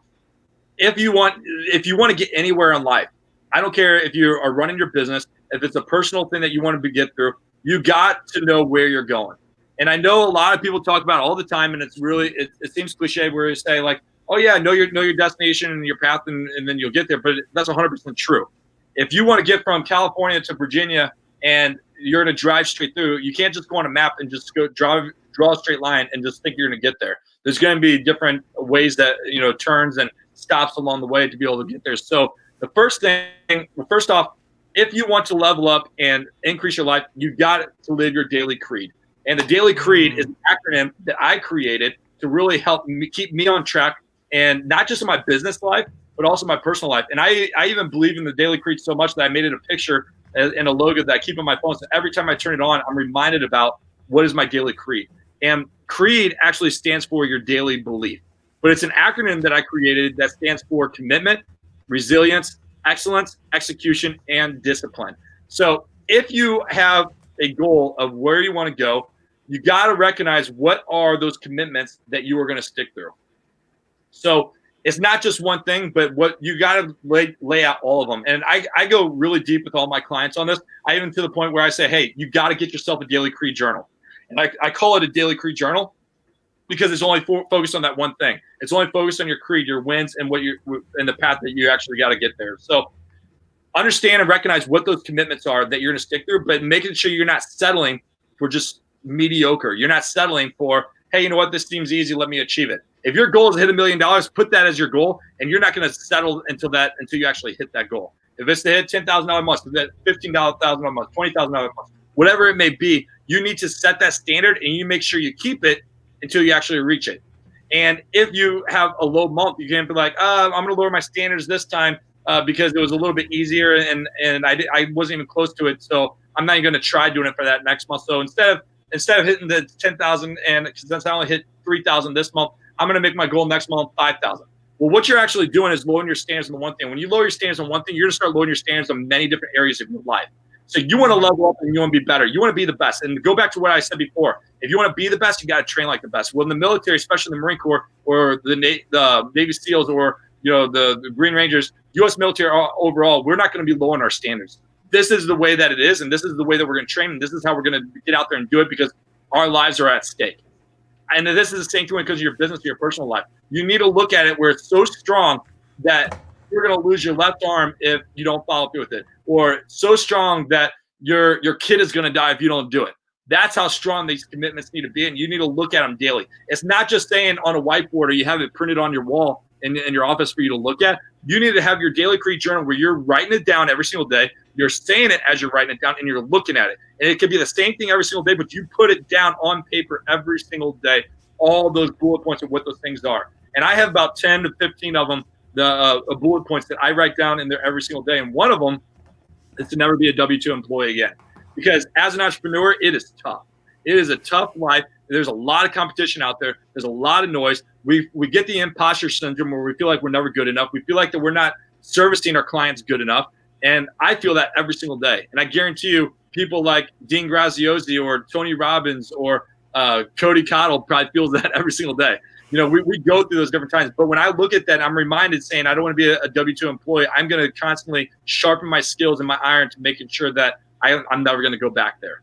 if you want to get anywhere in life, I don't care if you are running your business, if it's a personal thing that you want to get through, you got to know where you're going. And I know a lot of people talk about it all the time, and it's really it seems cliche where you say like, oh yeah, know your destination and your path, and then you'll get there. But that's 100% true. If you want to get from California to Virginia and you're going to drive straight through. You can't just go on a map and just go draw a straight line and just think you're going to get there. There's going to be different ways that, turns and stops along the way to be able to get there. So first off, if you want to level up and increase your life, you got to live your daily creed. And the daily creed is an acronym that I created to really help me keep me on track, and not just in my business life, but also my personal life. And I even believe in the daily creed so much that I made it a picture and a logo that I keep on my phone. So every time I turn it on, I'm reminded about what is my daily creed. And creed actually stands for your daily belief. But it's an acronym that I created that stands for commitment, resilience, excellence, execution, and discipline. So if you have a goal of where you want to go, you got to recognize what are those commitments that you are going to stick through. So it's not just one thing, but what you got to lay out all of them. And I go really deep with all my clients on this. I even to the point where I say, hey, you got to get yourself a daily creed journal. And I call it a daily creed journal because it's only focused on that one thing. It's only focused on your creed, your wins, and and the path that you actually got to get there. So understand and recognize what those commitments are that you're going to stick through, but making sure you're not settling for just mediocre. You're not settling for, hey, you know what, this seems easy, let me achieve it. If your goal is to hit $1 million, put that as your goal, and you're not going to settle until you actually hit that goal. If it's to hit $10,000 a month, $15,000 a month, $20,000 a month, whatever it may be, you need to set that standard, and you make sure you keep it until you actually reach it. And if you have a low month, you can't be like, I'm going to lower my standards this time because it was a little bit easier and I wasn't even close to it, so I'm not even going to try doing it for that next month. So instead of hitting the 10,000, and since I only hit 3,000 this month, I'm going to make my goal next month 5,000. Well, what you're actually doing is lowering your standards on one thing. When you lower your standards on one thing, you're going to start lowering your standards on many different areas of your life. So you want to level up and you want to be better. You want to be the best. And go back to what I said before. If you want to be the best, you got to train like the best. Well, in the military, especially the Marine Corps or the Navy SEALs or the Green Rangers, U.S. military overall, we're not going to be lowering our standards. This is the way that it is, and this is the way that we're going to train, and this is how we're going to get out there and do it because our lives are at stake. And this is the same thing because of your business or your personal life. You need to look at it where it's so strong that you're going to lose your left arm if you don't follow through with it, or so strong that your kid is going to die if you don't do it. That's how strong these commitments need to be, and you need to look at them daily. It's not just saying on a whiteboard or you have it printed on your wall in your office for you to look at. You need to have your daily creed journal where you're writing it down every single day. You're saying it as you're writing it down, and you're looking at it. And it could be the same thing every single day, but you put it down on paper every single day, all those bullet points of what those things are. And I have about 10 to 15 of them, the bullet points that I write down in there every single day. And one of them is to never be a W-2 employee again. Because as an entrepreneur, it is tough. It is a tough life. There's a lot of competition out there. There's a lot of noise. We get the imposter syndrome where we feel like we're never good enough. We feel like that we're not servicing our clients good enough. And I feel that every single day. And I guarantee you, people like Dean Graziosi or Tony Robbins or Cody Cottle probably feels that every single day. We go through those different times. But when I look at that, I'm reminded saying I don't want to be a W-2 employee. I'm going to constantly sharpen my skills and my iron to making sure that I'm never going to go back there.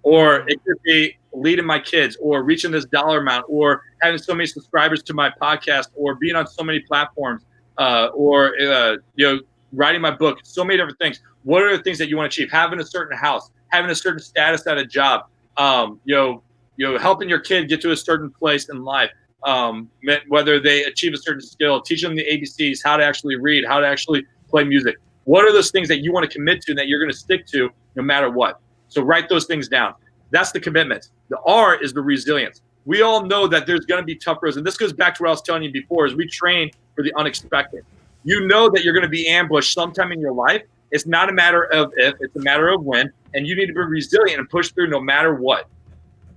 Or it could be leading my kids or reaching this dollar amount or having so many subscribers to my podcast or being on so many platforms or writing my book, so many different things. What are the things that you want to achieve? Having a certain house, having a certain status at a job, helping your kid get to a certain place in life, whether they achieve a certain skill, teach them the ABCs, how to actually read, how to actually play music. What are those things that you want to commit to and that you're going to stick to no matter what? So write those things down. That's the commitment. The R is the resilience. We all know that there's going to be tough roads. And this goes back to what I was telling you before, is we train for the unexpected. You know that you're going to be ambushed sometime in your life. It's not a matter of if, it's a matter of when. And you need to be resilient and push through no matter what.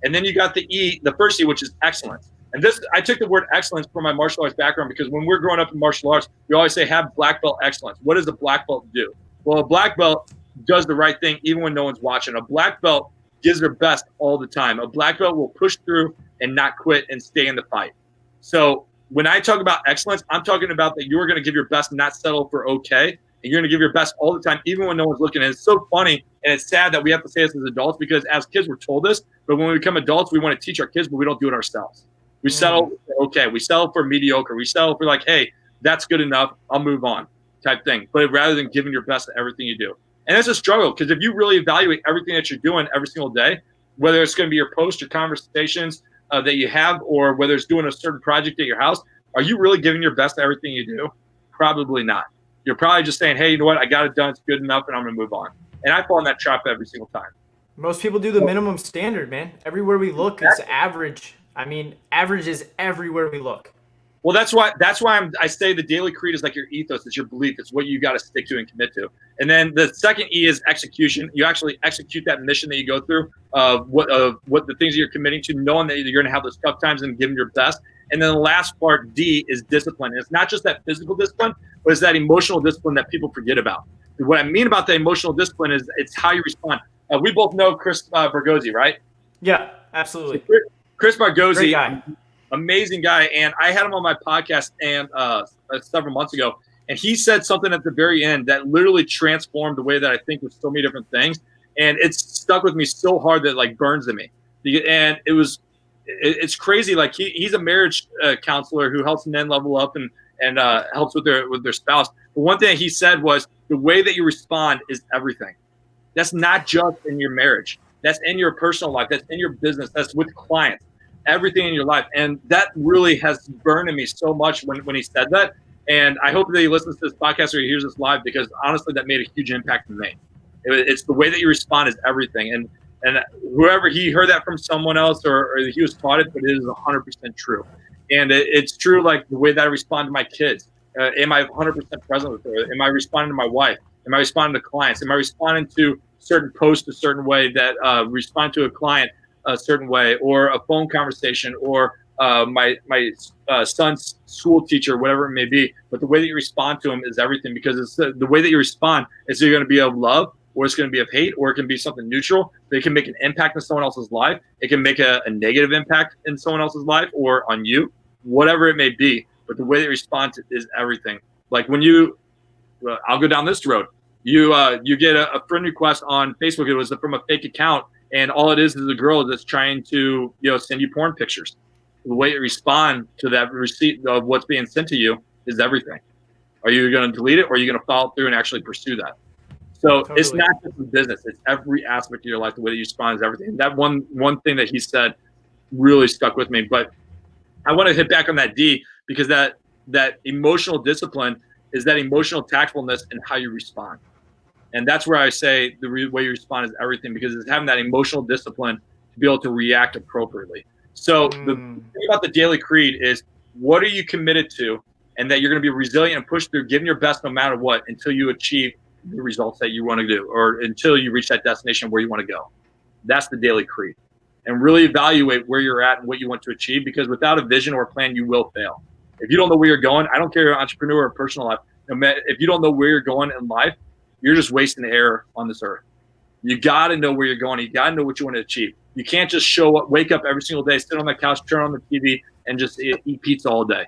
And then you got the E, the first E, which is excellence. And this, I took the word excellence from my martial arts background because when we're growing up in martial arts, we always say have black belt excellence. What does a black belt do? Well, a black belt does the right thing even when no one's watching. A black belt gives their best all the time. A black belt will push through and not quit and stay in the fight. So when I talk about excellence, I'm talking about that you're going to give your best and not settle for okay. And you're going to give your best all the time, even when no one's looking. And it's so funny and it's sad that we have to say this as adults because as kids, we're told this. But when we become adults, we want to teach our kids, but we don't do it ourselves. We settle for okay. We settle for mediocre. We settle for like, hey, that's good enough. I'll move on type thing. But rather than giving your best at everything you do. And that's a struggle, because if you really evaluate everything that you're doing every single day, whether it's going to be your posts, your conversations that you have, or whether it's doing a certain project at your house, are you really giving your best to everything you do? Probably not. You're probably just saying, hey, you know what? I got it done. It's good enough, and I'm going to move on. And I fall in that trap every single time. Most people do the minimum standard, man. Everywhere we look, it's average. I mean, average is everywhere we look. Well, that's why I say the daily creed is like your ethos. It's your belief. It's what you got to stick to and commit to. And then the second E is execution. You actually execute that mission that you go through, what the things that you're committing to, knowing that you're going to have those tough times and giving your best. And then the last part, D, is discipline. And it's not just that physical discipline, but it's that emotional discipline that people forget about. And what I mean about the emotional discipline is it's how you respond. We both know Chris Bargozzi, right? Yeah, absolutely. So Chris Bargozzi, great guy. Amazing guy, and I had him on my podcast and several months ago, and he said something at the very end that literally transformed the way that I think of so many different things, and it's stuck with me so hard that it like burns in me. And it's crazy. Like he's a marriage counselor who helps men level up and helps with their spouse. But one thing he said was the way that you respond is everything. That's not just in your marriage. That's in your personal life. That's in your business. That's with clients. Everything in your life. And that really has burned in me so much when he said that. And I hope that he listens to this podcast or he hears this live, because honestly, that made a huge impact on me. It's the way that you respond is everything. And whoever he heard that from someone else or he was taught it, but it is 100% true. And it's true, like the way that I respond to my kids. Am I 100% present with her? Am I responding to my wife? Am I responding to clients? Am I responding to certain posts a certain way that respond to a client a certain way, or a phone conversation, or my son's school teacher, whatever it may be. But the way that you respond to him is everything, because it's the way that you respond is either going to be of love, or it's going to be of hate, or it can be something neutral. But it can make an impact in someone else's life. It can make a negative impact in someone else's life or on you, whatever it may be. But the way that you respond to is everything. Like when I'll go down this road. You get a friend request on Facebook. It was from a fake account. And all it is a girl that's trying to, send you porn pictures. The way you respond to that receipt of what's being sent to you is everything. Are you going to delete it, or are you going to follow through and actually pursue that? So totally. It's not just in business. It's every aspect of your life. The way that you respond is everything. That one thing that he said really stuck with me. But I want to hit back on that D, because that emotional discipline is that emotional tactfulness and how you respond. And that's where I say the way you respond is everything, because it's having that emotional discipline to be able to react appropriately. So the thing about the daily creed is, what are you committed to, and that you're going to be resilient and push through, giving your best no matter what, until you achieve the results that you want to do, or until you reach that destination where you want to go. That's the daily creed. And really evaluate where you're at and what you want to achieve, because without a vision or a plan, you will fail. If you don't know where you're going, I don't care if you're an entrepreneur or personal life, if you don't know where you're going in life, you're just wasting air on this earth. You got to know where you're going. You got to know what you want to achieve. You can't just show up, wake up every single day, sit on the couch, turn on the TV, and just eat pizza all day.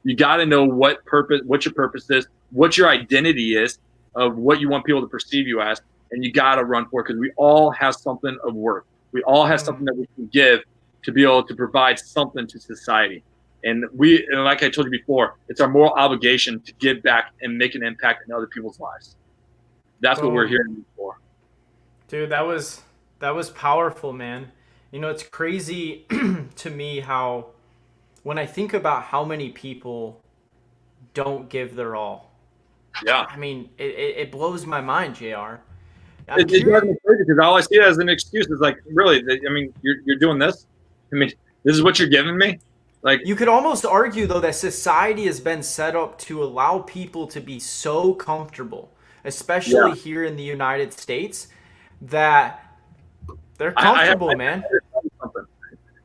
You got to know what your purpose is, what your identity is, of what you want people to perceive you as, and you got to run for it, because we all have something of worth. We all have something that we can give to be able to provide something to society. And like I told you before, it's our moral obligation to give back and make an impact in other people's lives. That's what we're here for. Dude, that was powerful, man. It's crazy to me how, when I think about how many people don't give their all. Yeah. I mean, it blows my mind, JR. It drives me crazy, because all I see as an excuse is like, really? I mean, you're doing this? I mean, this is what you're giving me? Like, you could almost argue, though, that society has been set up to allow people to be so comfortable, especially here in the United States, that they're comfortable, man.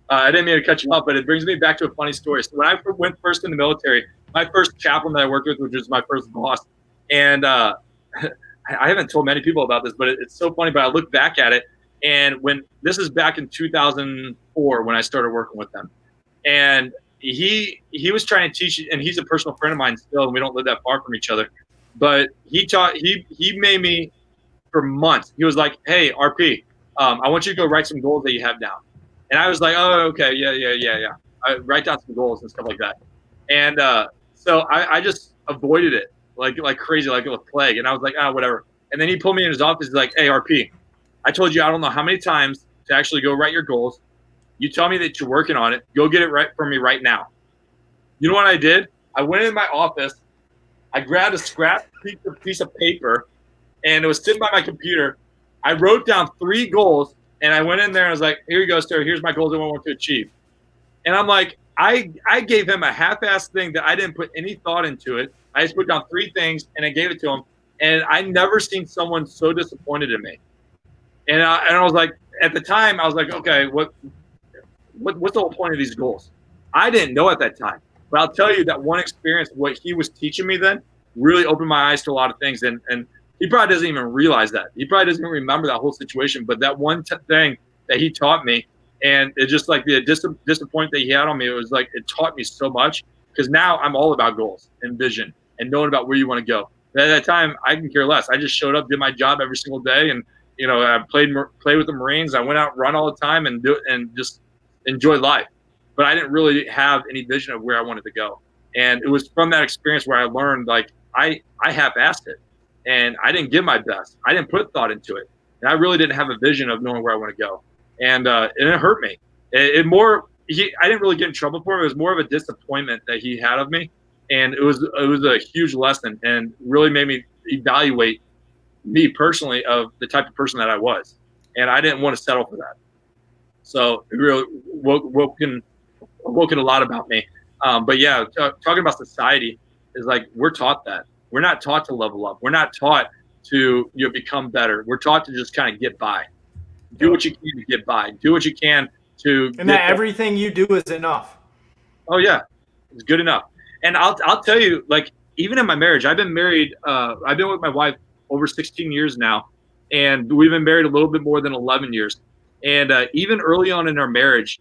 I didn't mean to cut you off, but it brings me back to a funny story. So when I went first in the military, my first chaplain that I worked with, which was my first boss, and I haven't told many people about this, but it's so funny. But I look back at it, and this is back in 2004 when I started working with them, and he was trying to teach, and he's a personal friend of mine still, and we don't live that far from each other. But he made me, for months, he was like, "Hey, RP, I want you to go write some goals that you have down." And I was like, "Oh, okay, yeah. I write down some goals and stuff like that." And so I just avoided it like crazy, like a plague. And I was like, "Oh, whatever." And then he pulled me in his office. He's like, hey, RP, I told you I don't know how many times to actually go write your goals. You tell me that you're working on it. Go get it right for me right now. You know what I did? I went in my office. I grabbed a scrap piece of paper, and it was sitting by my computer. I wrote down 3 goals, and I went in there and I was like, here you go, sir. Here's my goals I want to achieve. And I'm like, I gave him a half-assed thing that I didn't put any thought into it. I just put down 3 things, and I gave it to him. And I never seen someone so disappointed in me. And I was like, at the time, I was like, okay, what's the whole point of these goals? I didn't know at that time. But I'll tell you that one experience, what he was teaching me then, really opened my eyes to a lot of things. And he probably doesn't even realize that. He probably doesn't even remember that whole situation. But that one thing that he taught me, and it just like the disappointment that he had on me, it was like it taught me so much, because now I'm all about goals and vision and knowing about where you want to go. But at that time, I can care less. I just showed up, did my job every single day, and I played with the Marines. I went out and run all the time and just enjoy life. But I didn't really have any vision of where I wanted to go. And it was from that experience where I learned, like, I half-assed it, and I didn't give my best. I didn't put thought into it, and I really didn't have a vision of knowing where I want to go. And it hurt me. I didn't really get in trouble for it. It was more of a disappointment that he had of me, and it was a huge lesson, and really made me evaluate me personally of the type of person that I was, and I didn't want to settle for that. So it really woken a lot about me. But yeah, talking about society is like, we're taught that. We're not taught to level up. We're not taught to become better. We're taught to just kind of get by. Do what you can to get by. Do what you can to. And that everything you do is enough. Oh yeah, it's good enough. And I'll tell you, like, even in my marriage, I've been married. I've been with my wife over 16 years now, and we've been married a little bit more than 11 years. And even early on in our marriage,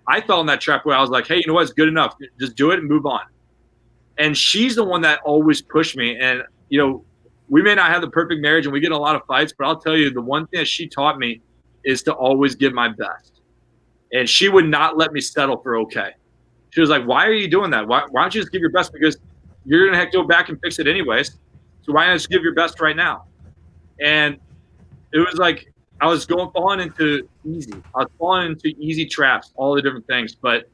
I fell in that trap where I was like, hey, you know what? It's good enough. Just do it and move on. And she's the one that always pushed me. And, we may not have the perfect marriage and we get in a lot of fights, but I'll tell you, the one thing that she taught me is to always give my best. And she would not let me settle for okay. She was like, why are you doing that? Why don't you just give your best? Because you're going to have to go back and fix it anyways. So why not just give your best right now? And it was like, I was falling into easy traps, all the different things. But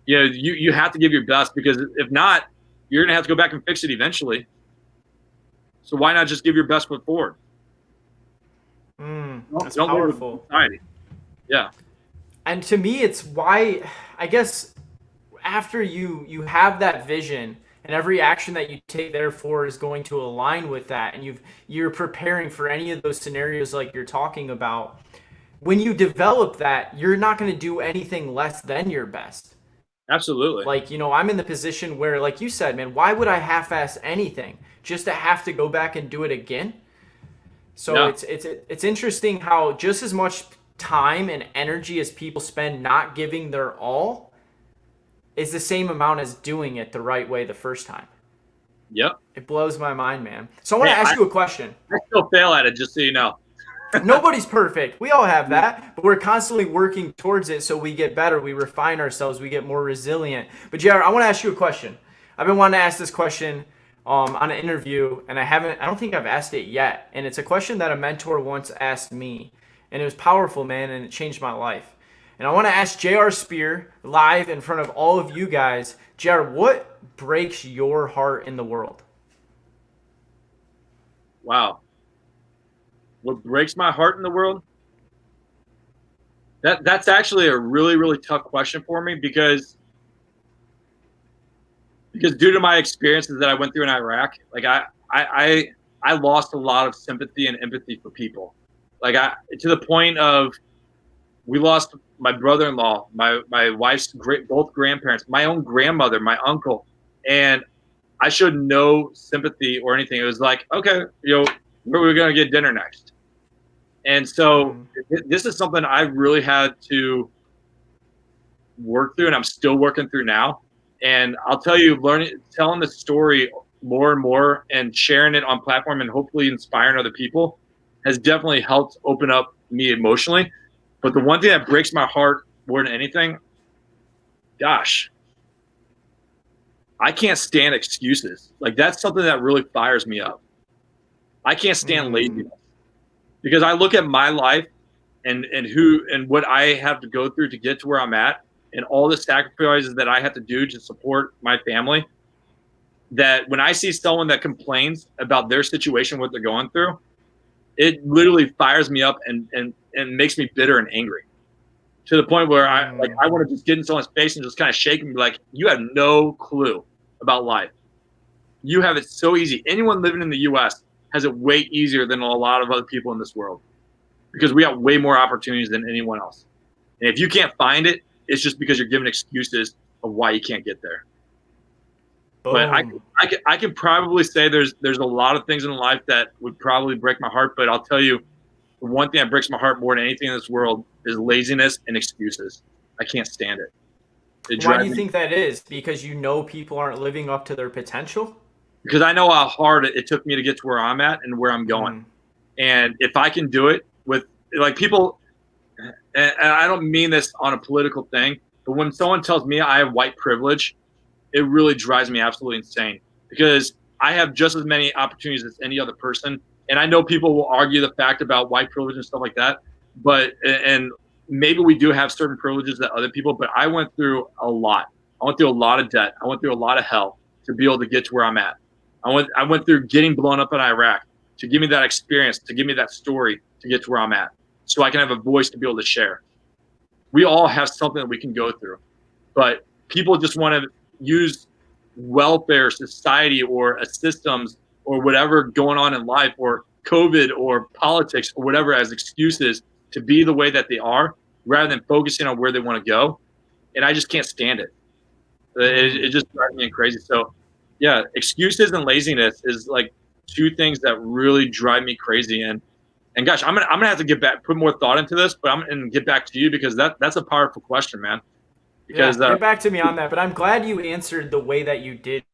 you have to give your best, because if not, you're gonna have to go back and fix it eventually. So why not just give your best foot forward? That's powerful. Yeah. And to me, it's why, I guess, after you have that vision, and every action that you take, therefore, is going to align with that, and you're preparing for any of those scenarios like you're talking about. When you develop that, you're not going to do anything less than your best. Absolutely. Like, I'm in the position where, like you said, man, why would I half-ass anything just to have to go back and do it again? So yeah. It's interesting how just as much time and energy as people spend not giving their all is the same amount as doing it the right way the first time. Yep. It blows my mind, man. So I want to ask you a question. I still fail at it, just so you know. Nobody's perfect. We all have that, but we're constantly working towards it so we get better, we refine ourselves, we get more resilient. But JR, I want to ask you a question. I've been wanting to ask this question on an interview, and I don't think I've asked it yet. And it's a question that a mentor once asked me, and it was powerful, man, and it changed my life. And I want to ask JR Spear live in front of all of you guys, JR, what breaks your heart in the world? Wow. What breaks my heart in the world? That's actually a really, really tough question for me, because due to my experiences that I went through in Iraq, like I lost a lot of sympathy and empathy for people. Like to the point of, we lost my brother-in-law, my wife's both grandparents, my own grandmother, my uncle, and I showed no sympathy or anything. It was like, okay, where are we going to get dinner next? And so this is something I really had to work through, and I'm still working through now. And I'll tell you, telling the story more and more and sharing it on platform and hopefully inspiring other people has definitely helped open up me emotionally. But the one thing that breaks my heart more than anything, gosh, I can't stand excuses. Like, that's something that really fires me up. I can't stand laziness because I look at my life and what I have to go through to get to where I'm at, and all the sacrifices that I have to do to support my family. That when I see someone that complains about their situation, what they're going through, it literally fires me up and makes me bitter and angry to the point where I want to just get in someone's face and just kind of shake them and be like, you have no clue about life. You have it so easy. Anyone living in the US has it way easier than a lot of other people in this world because we have way more opportunities than anyone else. And if you can't find it, it's just because you're given excuses of why you can't get there. But I can probably say there's a lot of things in life that would probably break my heart. But I'll tell you, the one thing that breaks my heart more than anything in this world is laziness and excuses. I can't stand it. Why do you think that is? Because you know people aren't living up to their potential? Because I know how hard it took me to get to where I'm at and where I'm going. And if I can do it with like people, and I don't mean this on a political thing, but when someone tells me I have white privilege, it really drives me absolutely insane because I have just as many opportunities as any other person. And I know people will argue the fact about white privilege and stuff like that, and maybe we do have certain privileges that other people, but I went through a lot. I went through a lot of debt. I went through a lot of hell to be able to get to where I'm at. I went through getting blown up in Iraq to give me that experience, to give me that story to get to where I'm at so I can have a voice to be able to share. We all have something that we can go through, but people just want to use welfare, society, or systems or whatever going on in life or COVID or politics or whatever as excuses to be the way that they are rather than focusing on where they want to go. And I just can't stand it. It just drives me crazy. So yeah, excuses and laziness is like two things that really drive me crazy. And gosh, I'm gonna have to put more thought into this, but I'm gonna get back to you because that's a powerful question, man. Because get back to me on that. But I'm glad you answered the way that you did.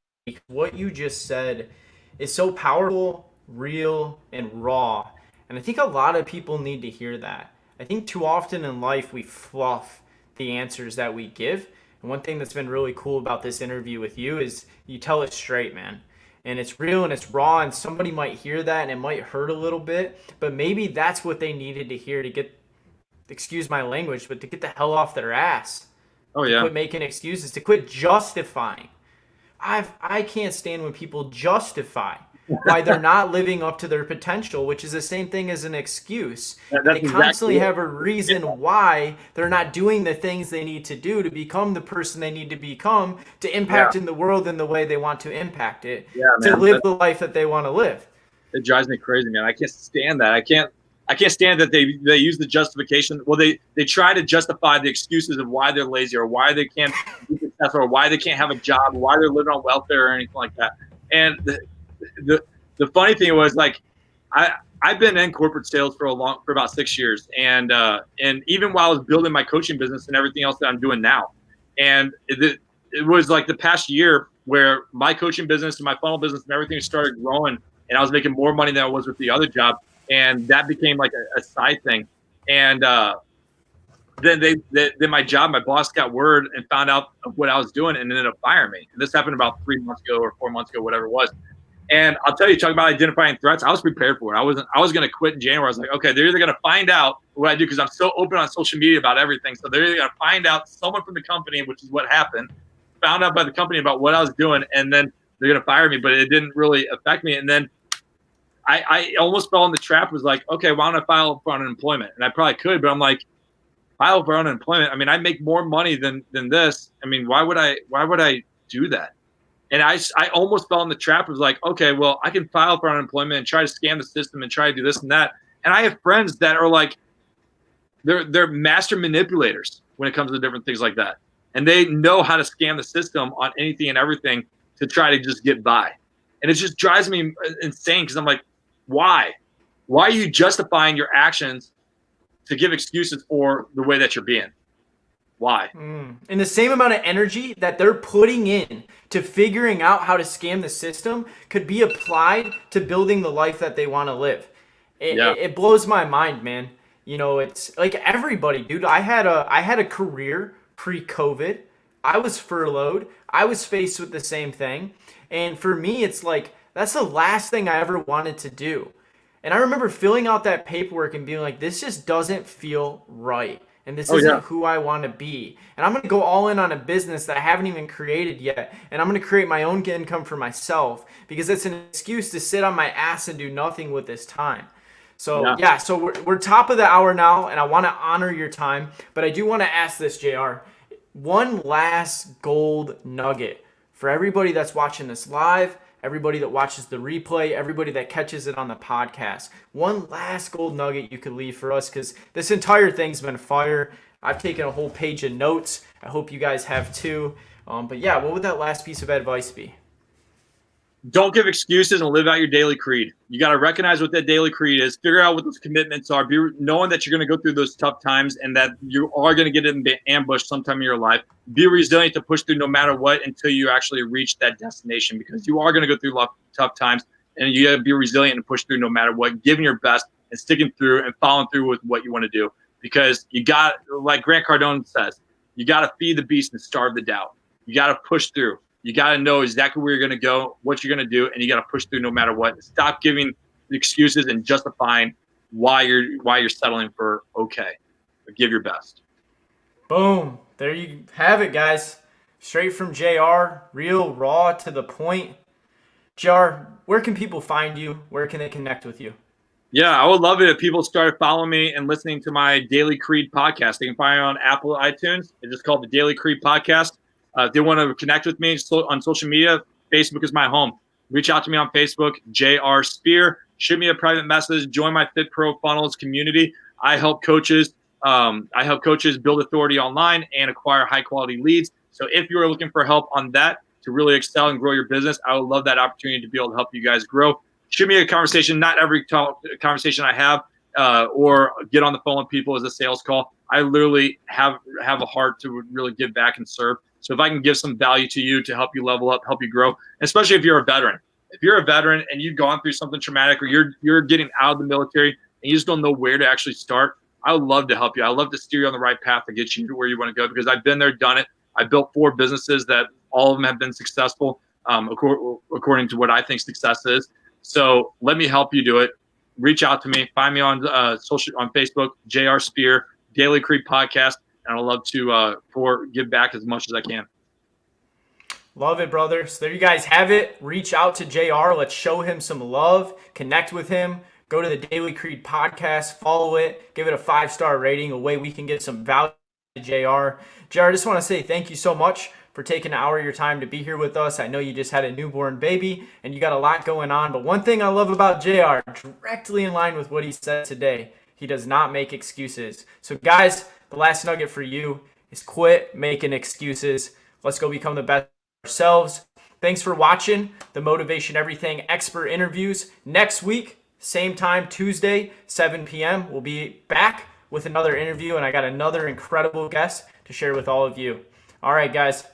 What you just said is so powerful, real, and raw. And I think a lot of people need to hear that. I think too often in life we fluff the answers that we give. And one thing that's been really cool about this interview with you is you tell it straight, man. And it's real and it's raw, and somebody might hear that and it might hurt a little bit, but maybe that's what they needed to hear to get, excuse my language, but to get the hell off their ass. Oh yeah. To quit making excuses, to quit justifying. I can't stand when people justify why they're not living up to their potential, which is the same thing as an excuse. They constantly have a reason why they're not doing the things they need to do to become the person they need to become, to impact in the world in the way they want to impact it, to live the life that they want to live. It drives me crazy, man. I can't stand that. I can't stand that they use the justification. Well, they try to justify the excuses of why they're lazy or why they can't be successful or why they can't have a job, or why they're living on welfare or anything like that. And the funny thing was, like, I've been in corporate sales for about 6 years, and even while I was building my coaching business and everything else that I'm doing now, and it was like the past year where my coaching business and my funnel business and everything started growing, and I was making more money than I was with the other job. And that became like a side thing. And then my boss got word and found out of what I was doing and ended up firing me. And this happened about 3 months ago or 4 months ago, whatever it was. And I'll tell you, talking about identifying threats, I was prepared for it. I was going to quit in January. I was like, okay, they're either going to find out what I do, because I'm so open on social media about everything. So they're either going to find out, someone from the company, which is what happened, found out by the company about what I was doing, and then they're going to fire me. But it didn't really affect me. And then I almost fell in the trap. Was like, okay, why don't I file for unemployment? And I probably could, but I'm like, file for unemployment. I mean, I make more money than this. I mean, why would I do that? And I almost fell in the trap. Was like, okay, well, I can file for unemployment and try to scam the system and try to do this and that. And I have friends that are like, they're master manipulators when it comes to different things like that. And they know how to scam the system on anything and everything to try to just get by. And it just drives me insane, because I'm like, why? Why are you justifying your actions to give excuses for the way that you're being? Why? And the same amount of energy that they're putting in to figuring out how to scam the system could be applied to building the life that they want to live. It blows my mind, man. You know, it's like everybody, dude. I had a career pre-COVID. I was furloughed. I was faced with the same thing. And for me, it's like, that's the last thing I ever wanted to do. And I remember filling out that paperwork and being like, this just doesn't feel right. And this Oh isn't yeah. who I want to be. And I'm going to go all in on a business that I haven't even created yet. And I'm going to create my own income for myself because it's an excuse to sit on my ass and do nothing with this time. So, Yeah. yeah, so we're top of the hour now, and I want to honor your time. But I do want to ask this, JR. One last gold nugget for everybody that's watching this live, everybody that watches the replay, everybody that catches it on the podcast. One last gold nugget you could leave for us, because this entire thing's been fire. I've taken a whole page of notes. I hope you guys have too. But yeah, what would that last piece of advice be? Don't give excuses and live out your daily creed. You got to recognize what that daily creed is. Figure out what those commitments are. Be knowing that you're going to go through those tough times and that you are going to get in ambush sometime in your life. Be resilient to push through no matter what until you actually reach that destination, because you are going to go through tough times, and you got to be resilient and push through no matter what, giving your best and sticking through and following through with what you want to do. Because you got, like Grant Cardone says, you got to feed the beast and starve the doubt. You got to push through. You got to know exactly where you're going to go, what you're going to do, and you got to push through no matter what. Stop giving excuses and justifying why you're settling for okay. But give your best. Boom. There you have it, guys. Straight from JR, real, raw, to the point. JR, where can people find you? Where can they connect with you? Yeah, I would love it if people started following me and listening to my Daily Creed podcast. They can find it on Apple iTunes. It's just called the Daily Creed Podcast. If they want to connect with me on social media, Facebook is my home. Reach out to me on Facebook, JR Spear. Shoot me a private message. Join my FitPro Funnels community. I help coaches. Build authority online and acquire high quality leads. So if you are looking for help on that to really excel and grow your business, I would love that opportunity to be able to help you guys grow. Shoot me a conversation. Not every conversation I have or get on the phone with people is a sales call. I literally have a heart to really give back and serve. So if I can give some value to you to help you level up, help you grow, especially if you're a veteran. If you're a veteran and you've gone through something traumatic, or you're getting out of the military and you just don't know where to actually start, I would love to help you. I love to steer you on the right path to get you to where you want to go, because I've been there, done it. I built 4 businesses that all of them have been successful according to what I think success is. So let me help you do it. Reach out to me. Find me on Facebook, JR Spear, Daily Creed Podcast. And I'd love to give back as much as I can. Love it, brother. So there you guys have it. Reach out to JR. Let's show him some love. Connect with him. Go to the Daily Creed Podcast. Follow it. Give it a 5-star rating. A way we can get some value to JR. JR, I just want to say thank you so much for taking an hour of your time to be here with us. I know you just had a newborn baby and you got a lot going on. But one thing I love about JR, directly in line with what he said today, he does not make excuses. So guys, the last nugget for you is quit making excuses. Let's go become the best ourselves. Thanks for watching the Motivation Everything expert interviews. Next week, same time, Tuesday, 7 p.m. We'll be back with another interview, and I got another incredible guest to share with all of you. All right, guys.